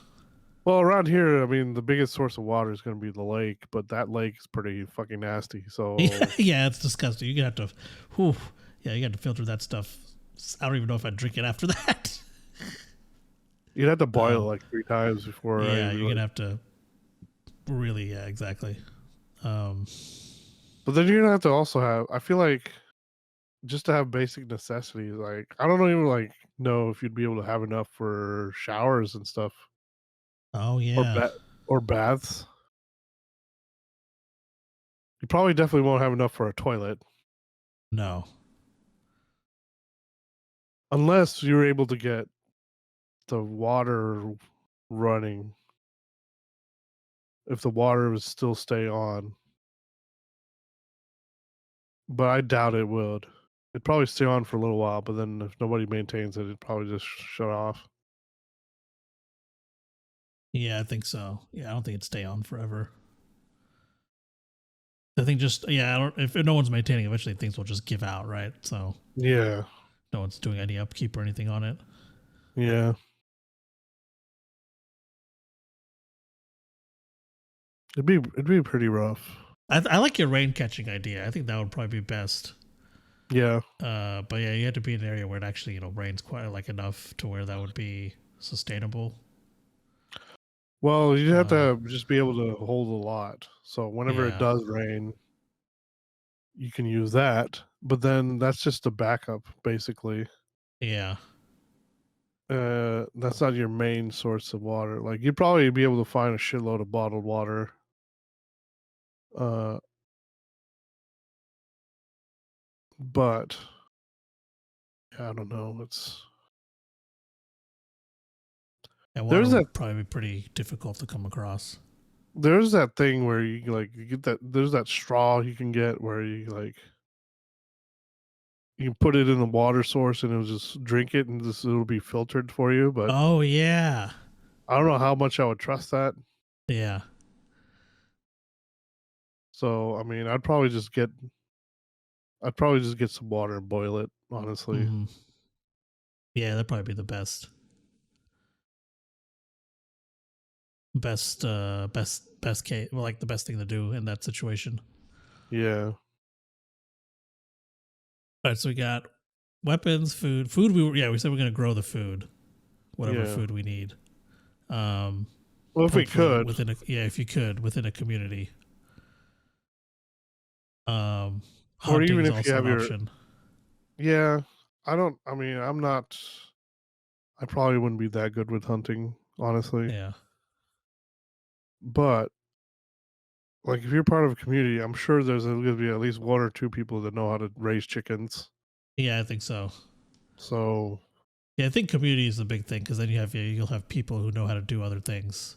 Well, around here, I mean, the biggest source of water is going to be the lake, but that lake is pretty fucking nasty. yeah, So yeah. It's disgusting. You have to, whew, yeah, you got to filter that stuff. I don't even know if I'd drink it after that. you'd have to boil it Um, like 3 times before I yeah, even you're like. gonna have to really, yeah, exactly. Um, But then you're gonna have to also have. I feel like just to have basic necessities, like I don't even like know if you'd be able to have enough for showers and stuff oh or yeah, or baths. You probably definitely won't have enough for a toilet no, unless you're able to get the water running. If the water would still stay on, but I doubt it would. It'd probably stay on for a little while, but then if nobody maintains it, it'd probably just shut off. yeah, I think so. Yeah, I don't think it'd stay on forever. I think just yeah, I don't, if no one's maintaining, eventually things will just give out, right? So Yeah, no one's doing any upkeep or anything on it. yeah. It'd be pretty rough. I like your rain catching idea. I think that would probably be best. Yeah. But yeah, you have to be in an area where it actually rains quite like enough to where that would be sustainable. Well, you have Um, to just be able to hold a lot. So whenever it yeah, does rain, you can use that. But then that's just a backup, basically. yeah, That's not your main source of water. Like you'd probably be able to find a shitload of bottled water. Uh, but yeah, I don't know. and water There's that would probably be pretty difficult to come across. there's that thing where you like you get that there's that straw you can get where you like you can put it in the water source and it'll just drink it and just it'll be filtered for you. But Oh yeah, I don't know how much I would trust that. yeah. So I mean, I'd probably just get some water and boil it. Honestly, Hmm. Yeah, that'd probably be the best case. Well, like the best thing to do in that situation. yeah, All right, so we got weapons, food. Food. We said we're gonna grow the food, whatever yeah. food we need. Um, Well, if we hopefully could, within a if you could within a community. Um, or hunting even is if you also have an your, option. yeah. I don't. I mean, I'm not. I probably wouldn't be that good with hunting, honestly. Yeah, But like if you're part of a community, I'm sure there's going to be at least one or two people that know how to raise chickens. Yeah, I think so. So yeah, I think community is the big thing because then you'll have people who know how to do other things.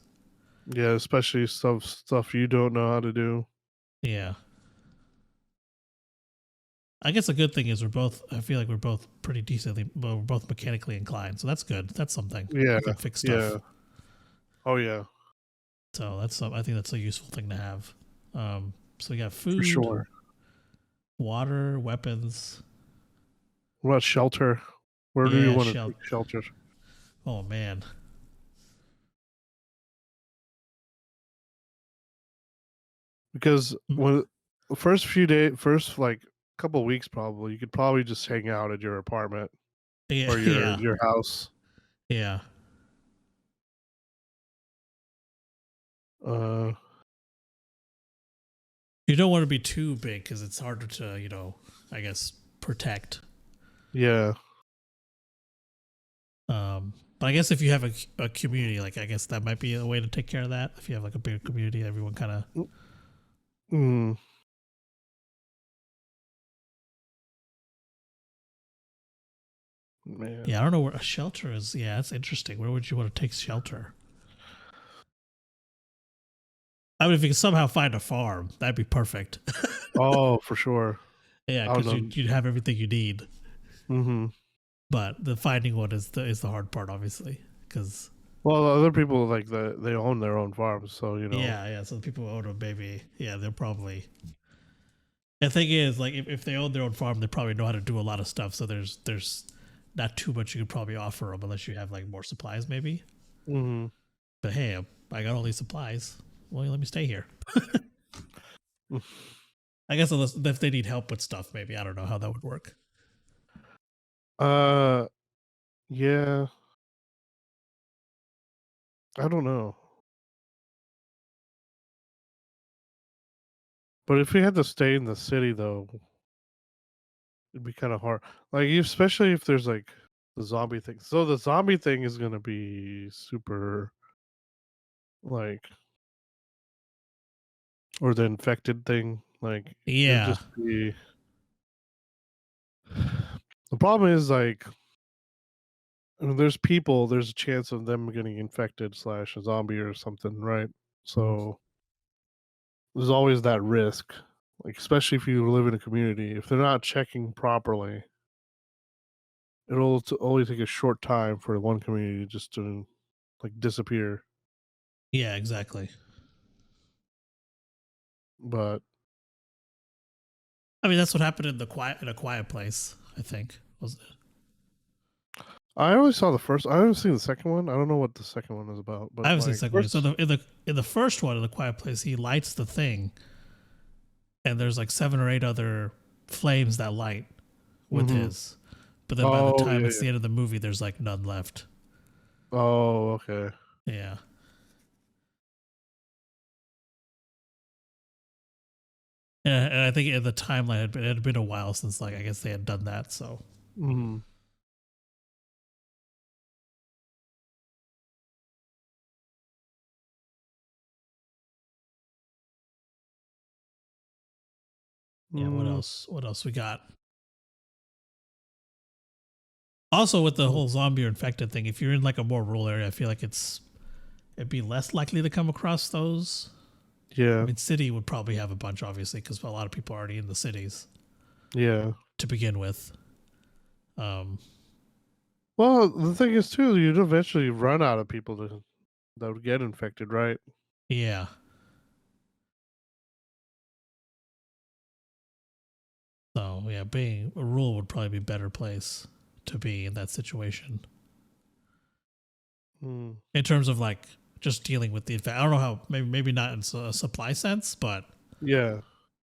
yeah, especially stuff you don't know how to do. Yeah. I guess a good thing is I feel like we're both pretty decently, we're both mechanically inclined. So that's good. That's something. Yeah. We can fix stuff. Yeah. Oh, yeah. So I think that's a useful thing to have. So we got food, For sure. water, weapons. What about shelter? Where do you want to take shelter? Oh, man. Because when the first like couple of weeks, probably you could probably just hang out at your apartment or your house. Yeah. You don't want to be too big because it's harder to, I guess, protect. Yeah. But I guess if you have a community, like I guess that might be a way to take care of that. If you have like a bigger community, everyone kind of. Mm. Man. Yeah, I don't know where a shelter is. Yeah, that's interesting. Where would you want to take shelter? I mean, if you could somehow find a farm, that'd be perfect. Oh, for sure. Yeah, because you'd have everything you need. Mm-hmm. But the finding one is the hard part, obviously, because. Well, other people like they own their own farms, so Yeah. So the people who own them, maybe, they're probably. The thing is, like, if they own their own farm, they probably know how to do a lot of stuff. So there's not too much you could probably offer them unless you have like more supplies, maybe. Mm-hmm. But hey, I got all these supplies. Well, let me stay here. I guess if they need help with stuff, maybe. I don't know how that would work. Yeah. I don't know. But if we had to stay in the city, though, it'd be kind of hard. Like, especially if there's like the zombie thing. So the zombie thing is gonna be super, like, or the infected thing. Like, it'd just be. The problem is like, I mean, there's people. There's a chance of them getting infected / a zombie or something, right? So there's always that risk. Like, especially if you live in a community, if they're not checking properly, it'll only take a short time for one community just to like disappear. Yeah, exactly. But I mean, that's what happened in A Quiet Place, I think, wasn't it? I only saw the first. I haven't seen the second one. I don't know what the second one is about. But I haven't seen the second one. So in the first one, in The Quiet Place, he lights the thing, and there's like 7 or 8 other flames that light with his. But then by the time it's the end of the movie, there's like none left. Oh, okay. Yeah. And I think in the timeline it had been a while since, like, I guess they had done that. So. Mm-hmm. Yeah. What else? What else we got? Also, with the whole zombie or infected thing, if you're in like a more rural area, I feel like it'd be less likely to come across those. Yeah. I mean, city would probably have a bunch, obviously, because a lot of people are already in the cities. Yeah. To begin with. Well, the thing is too, you'd eventually run out of people that would get infected, right? Yeah. So yeah, being a rural would probably be a better place to be in that situation. In terms of like just dealing with the infect. I don't know how, maybe not in a supply sense, but yeah,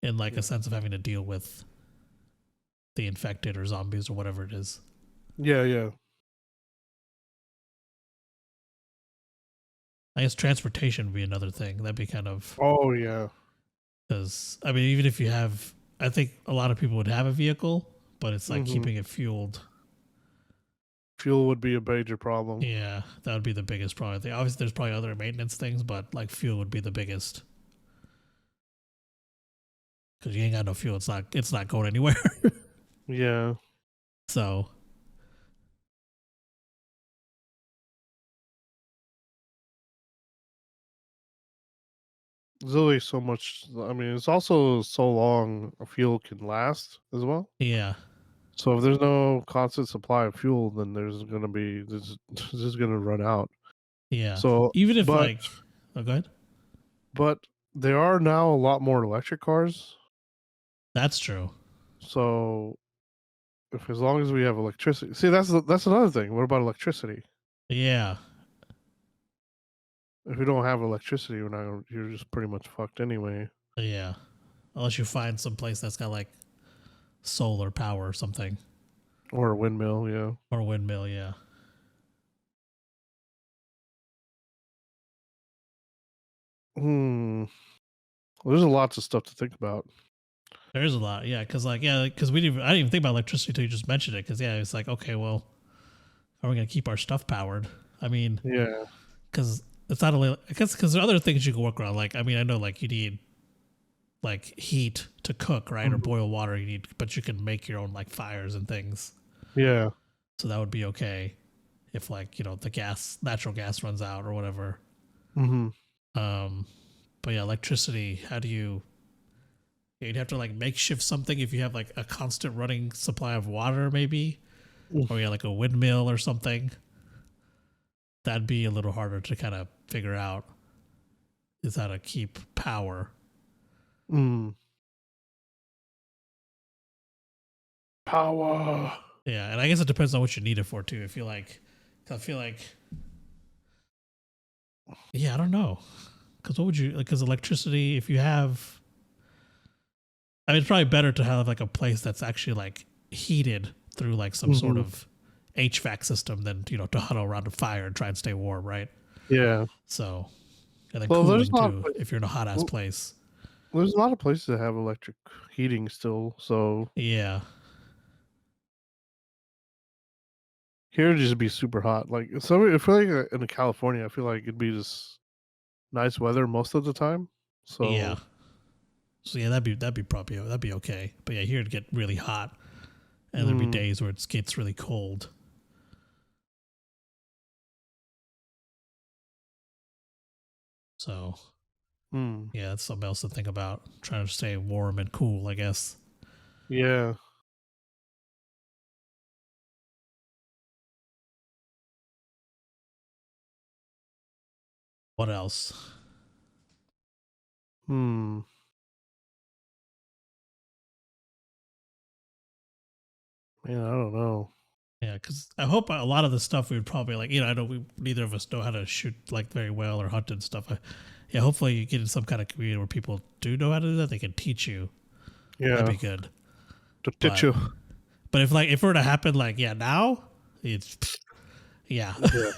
in like a sense of having to deal with the infected or zombies or whatever it is. Yeah. I guess transportation would be another thing. That'd be kind of. Oh yeah. Because I mean, even if you have, I think a lot of people would have a vehicle, but it's like keeping it fueled. Fuel would be a major problem. Yeah, that would be the biggest problem. I think obviously there's probably other maintenance things, but like fuel would be the biggest. because you ain't got no fuel. It's not going anywhere. Yeah. So there's only so much. I mean, it's also so long a fuel can last as well. yeah, So if there's no constant supply of fuel, then there's gonna be this is gonna run out. yeah. So, Even if but like, oh, go ahead. but there are now a lot more electric cars. That's true. So if as long as we have electricity, see that's another thing. What about electricity? Yeah, If we don't have electricity, you're just pretty much fucked anyway. yeah. Unless you find some place that's got like solar power or something, Or a windmill, yeah. or a windmill. Yeah. Hmm. Well, there's lots of stuff to think about. There is a lot, yeah, because I didn't even think about electricity until you just mentioned it. Because yeah, it's like, okay, well, how are we gonna keep our stuff powered? I mean, Yeah. because it's not only, I guess, because there are other things you can work around. Like, I mean, I know like you need like heat to cook, right, or boil water. But you can make your own like fires and things. Yeah. So that would be okay if like natural gas runs out or whatever. Mm-hmm. But yeah, electricity. How do you? You'd have to like makeshift something if you have like a constant running supply of water, maybe, or like a windmill or something. That'd be a little harder to kind of figure out. Is how to keep power. Power. Yeah, and I guess it depends on what you need it for too. I feel like, yeah, I don't know, because what would you like? Because electricity, if you have. I mean, it's probably better to have like a place that's actually like heated through like some sort of HVAC system than to huddle around a fire and try and stay warm, right? Yeah. So, and then cooling too if you're in a hot ass place. There's a lot of places that have electric heating still, so yeah. Here it'd just be super hot. Like so, I feel like in California, I feel like it'd be just nice weather most of the time. So yeah. So yeah, that'd be okay. But yeah, here it'd get really hot, and there'd be days where it gets really cold. So yeah, that's something else to think about. Trying to stay warm and cool, I guess. Yeah. What else? Man, I don't know. Yeah, because I hope a lot of the stuff we would probably like. I know neither of us know how to shoot like very well or hunt and stuff. Yeah, hopefully you get in some kind of community where people do know how to do that. They can teach you. Yeah, that'd be good. To teach you. But if it were to happen, now, it's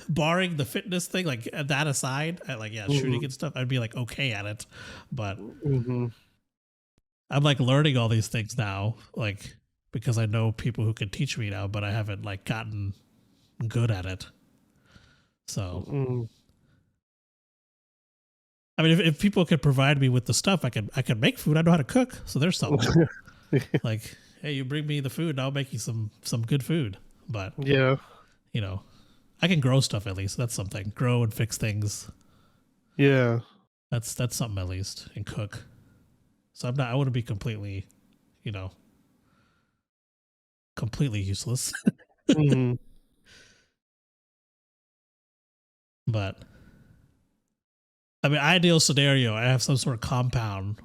barring the fitness thing, like that aside, shooting and stuff, I'd be like okay at it. But I'm like learning all these things now, like because I know people who can teach me now, but I haven't like gotten good at it. So, I mean, if people could provide me with the stuff, I can make food. I know how to cook, so there's something. Like, hey, you bring me the food, and I'll make you some good food. But yeah, I can grow stuff at least. That's something. Grow and fix things. Yeah, that's something at least, and cook. So I wouldn't be completely, completely useless. But I mean, ideal scenario, I have some sort of compound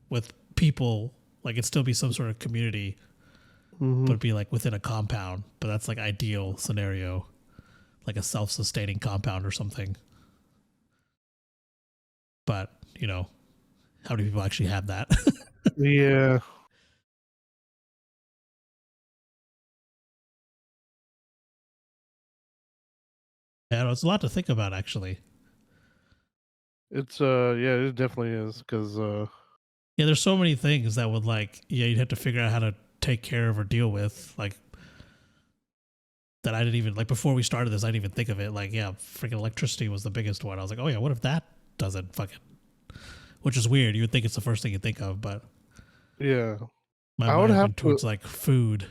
with people, like it'd still be some sort of community, but it'd be like within a compound. But that's like ideal scenario, like a self-sustaining compound or something. But how many people actually have that? Yeah. Yeah, it's a lot to think about, actually. It's it definitely is because yeah, there's so many things that would you'd have to figure out how to take care of or deal with, like that I didn't even before we started this, I didn't even think of it. Like, yeah, freaking electricity was the biggest one. I was like, oh yeah, what if that doesn't fucking, which is weird. You would think it's the first thing you think of, but Yeah. My I would mind have went to towards like food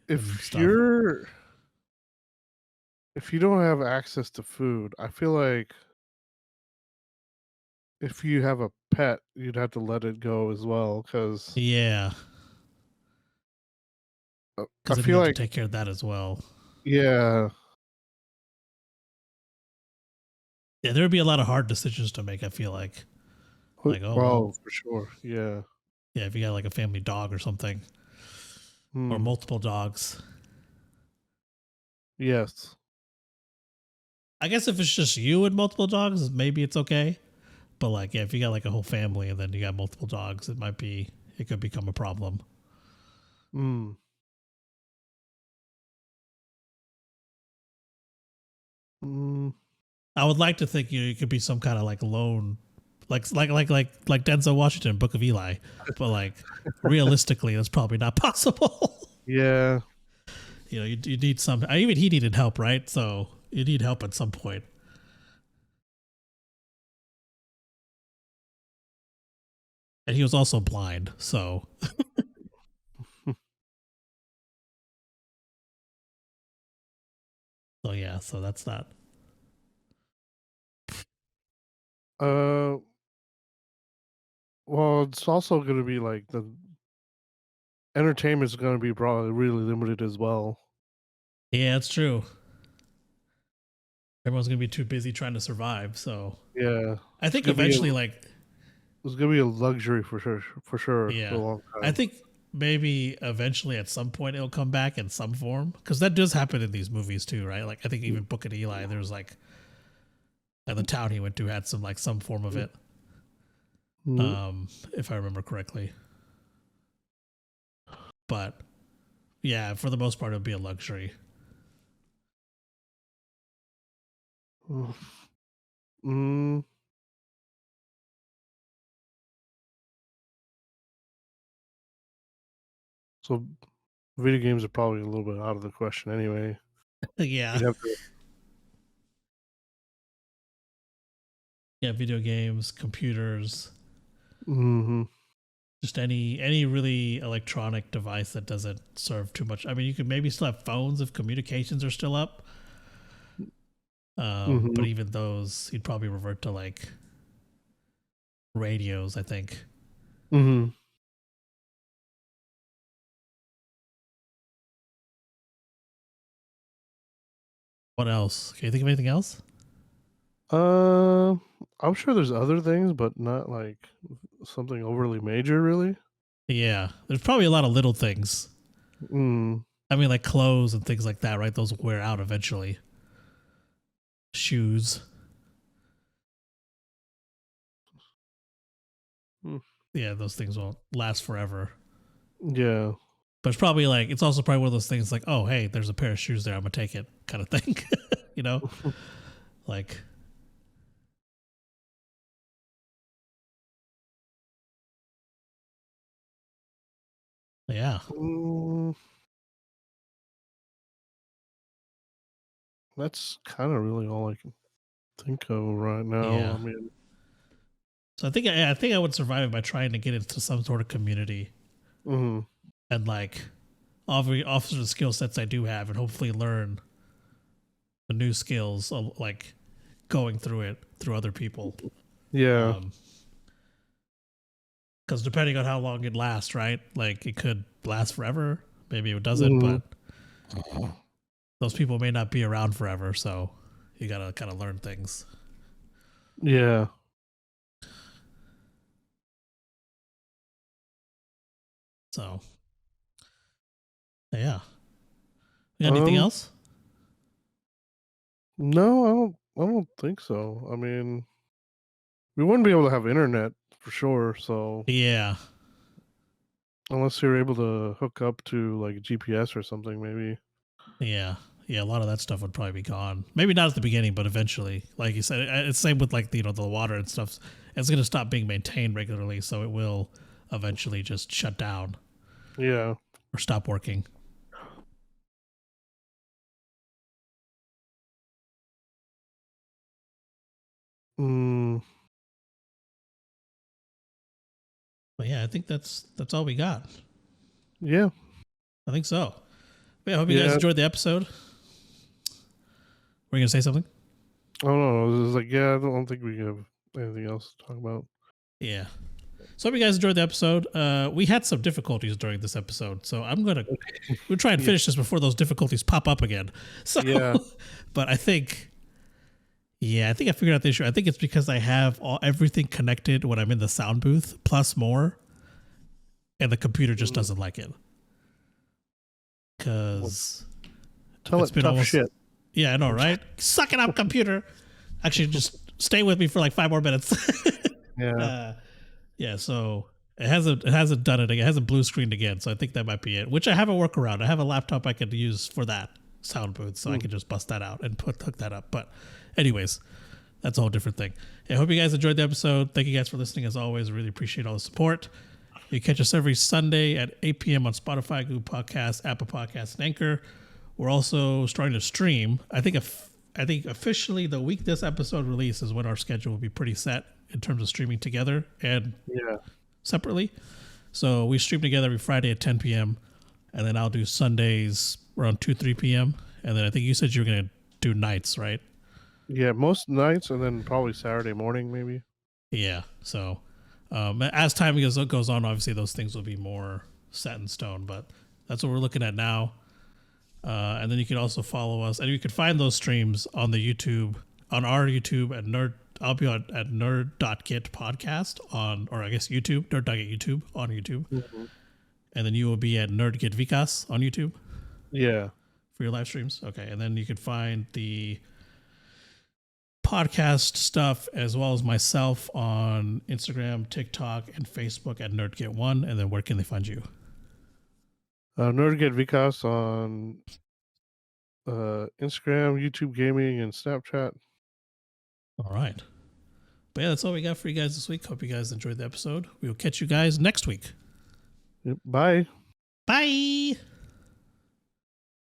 and if stuff. you're if you don't have access to food, I feel like if you have a pet, you'd have to let it go as well because Yeah, I because then you feel have to like take care of that as well. yeah, Yeah, there would be a lot of hard decisions to make. I feel like oh well, well, for sure. Yeah. yeah, if you got like a family dog or something, or Hmm. multiple dogs. Yes. I guess if it's just you and multiple dogs, maybe it's okay. But like, yeah, if you got like a whole family and then you got multiple dogs, it could become a problem. Mm. Mm. I would like to think you could be some kind of like lone, like Denzel Washington, Book of Eli, but like realistically, that's probably not possible. Yeah. You need some. Even he needed help, right? So you need help at some point. And he was also blind, so yeah, so that's not. Uh. Well, it's also going to be like the entertainment's going to be probably really limited as well. Yeah, it's true. Everyone's gonna be too busy trying to survive. So Yeah. I It's think gonna be eventually, like, it's gonna be a luxury for sure, for a yeah, long I time. think maybe eventually at some point it'll come back in some form because that does happen in these movies too, right? Like I think even Book of Eli, there's like the town he went to had some form of it, Mm. if I remember correctly. But yeah, for the most part, it'll be a luxury. Mm. So video games are probably a little bit out of the question anyway. Yeah, You'd have to. yeah, video games, computers, Mm-hmm. just any really electronic device that doesn't serve too much. I mean, you could maybe still have phones if communications are still up. Mm-hmm. But even those, you'd probably revert to like radios, I think. Mm-hmm. What else? Can you think of anything else? Uh, I'm sure there's other things, but not like something overly major, really. Yeah, there's probably a lot of little things. Mm. I mean, like clothes and things like that, right? Those wear out eventually. Shoes. Mm. Yeah, those things won't last forever. Yeah. But it's probably like, it's also probably one of those things like, oh, hey, there's a pair of shoes there. I'm going to take it kind of thing. you know? Like, yeah. Mm, that's kind of really all I can think of right now. Yeah. I mean, So I think I would survive by trying to get into some sort of community mm, and like offer the skill sets I do have and hopefully learn the new skills like going through it through other people. yeah. Because depending on how long it lasts, right? Like it could last forever. Maybe it doesn't, Mm, but those people may not be around forever. So you gotta kind of learn things. yeah. So yeah. You got anything Um, else? no, I don't think so. I mean, we wouldn't be able to have internet for sure. So Yeah. unless you're able to hook up to like GPS or something, maybe. Yeah. Yeah, a lot of that stuff would probably be gone. Maybe not at the beginning, but eventually, like you said, it's same with like the water and stuff. It's going to stop being maintained regularly, so it will eventually just shut down Yeah. or stop working. Mm, But yeah, I think that's all we got. Yeah, I think so. But yeah, I hope you guys enjoyed the episode. Were you gonna say something? Oh no, it was like, yeah, I don't think we have anything else to talk about. Yeah. So hope you guys enjoyed the episode. We had some difficulties during this episode, so we'll try and finish this before those difficulties pop up again. So, yeah. But I think I figured out the issue. I think it's because I have everything connected when I'm in the sound booth, plus more, and the computer just doesn't like it. Because it's been tough shit. Yeah, I know, right? Suck it up, computer. Actually, just stay with me for like 5 more minutes. Yeah. Yeah, so it hasn't done it again. It hasn't blue screened again, so I think that might be it. Which I have a workaround. I have a laptop I could use for that sound booth, so I can just bust that out and hook that up. But anyways, that's a whole different thing. I hope you guys enjoyed the episode. Thank you guys for listening as always. I really appreciate all the support. You catch us every Sunday at 8 p.m. on Spotify, Google Podcasts, Apple Podcasts, and Anchor. We're also starting to stream. I think officially the week this episode releases when our schedule will be pretty set in terms of streaming together and separately. So we stream together every Friday at 10 p.m. and then I'll do Sundays around 3 p.m. And then I think you said you were going to do nights, right? Yeah, most nights, and then probably Saturday morning maybe. Yeah. So as time goes on, obviously those things will be more set in stone, but that's what we're looking at now. And then you can also follow us, and you can find those streams on the YouTube, on our YouTube at I'll be at nerd.get podcast or I guess YouTube, nerd.get YouTube on YouTube. Mm-hmm. And then you will be at NerdDotGet Vikas on YouTube. Yeah. For your live streams. Okay. And then you can find the podcast stuff as well as myself on Instagram, TikTok, and Facebook at NerdDotGet1. And then where can they find you? NerdDotGet Vikas on Instagram, YouTube Gaming, and Snapchat. All right. But yeah, that's all we got for you guys this week. Hope you guys enjoyed the episode. We will catch you guys next week. Yep, bye. Bye.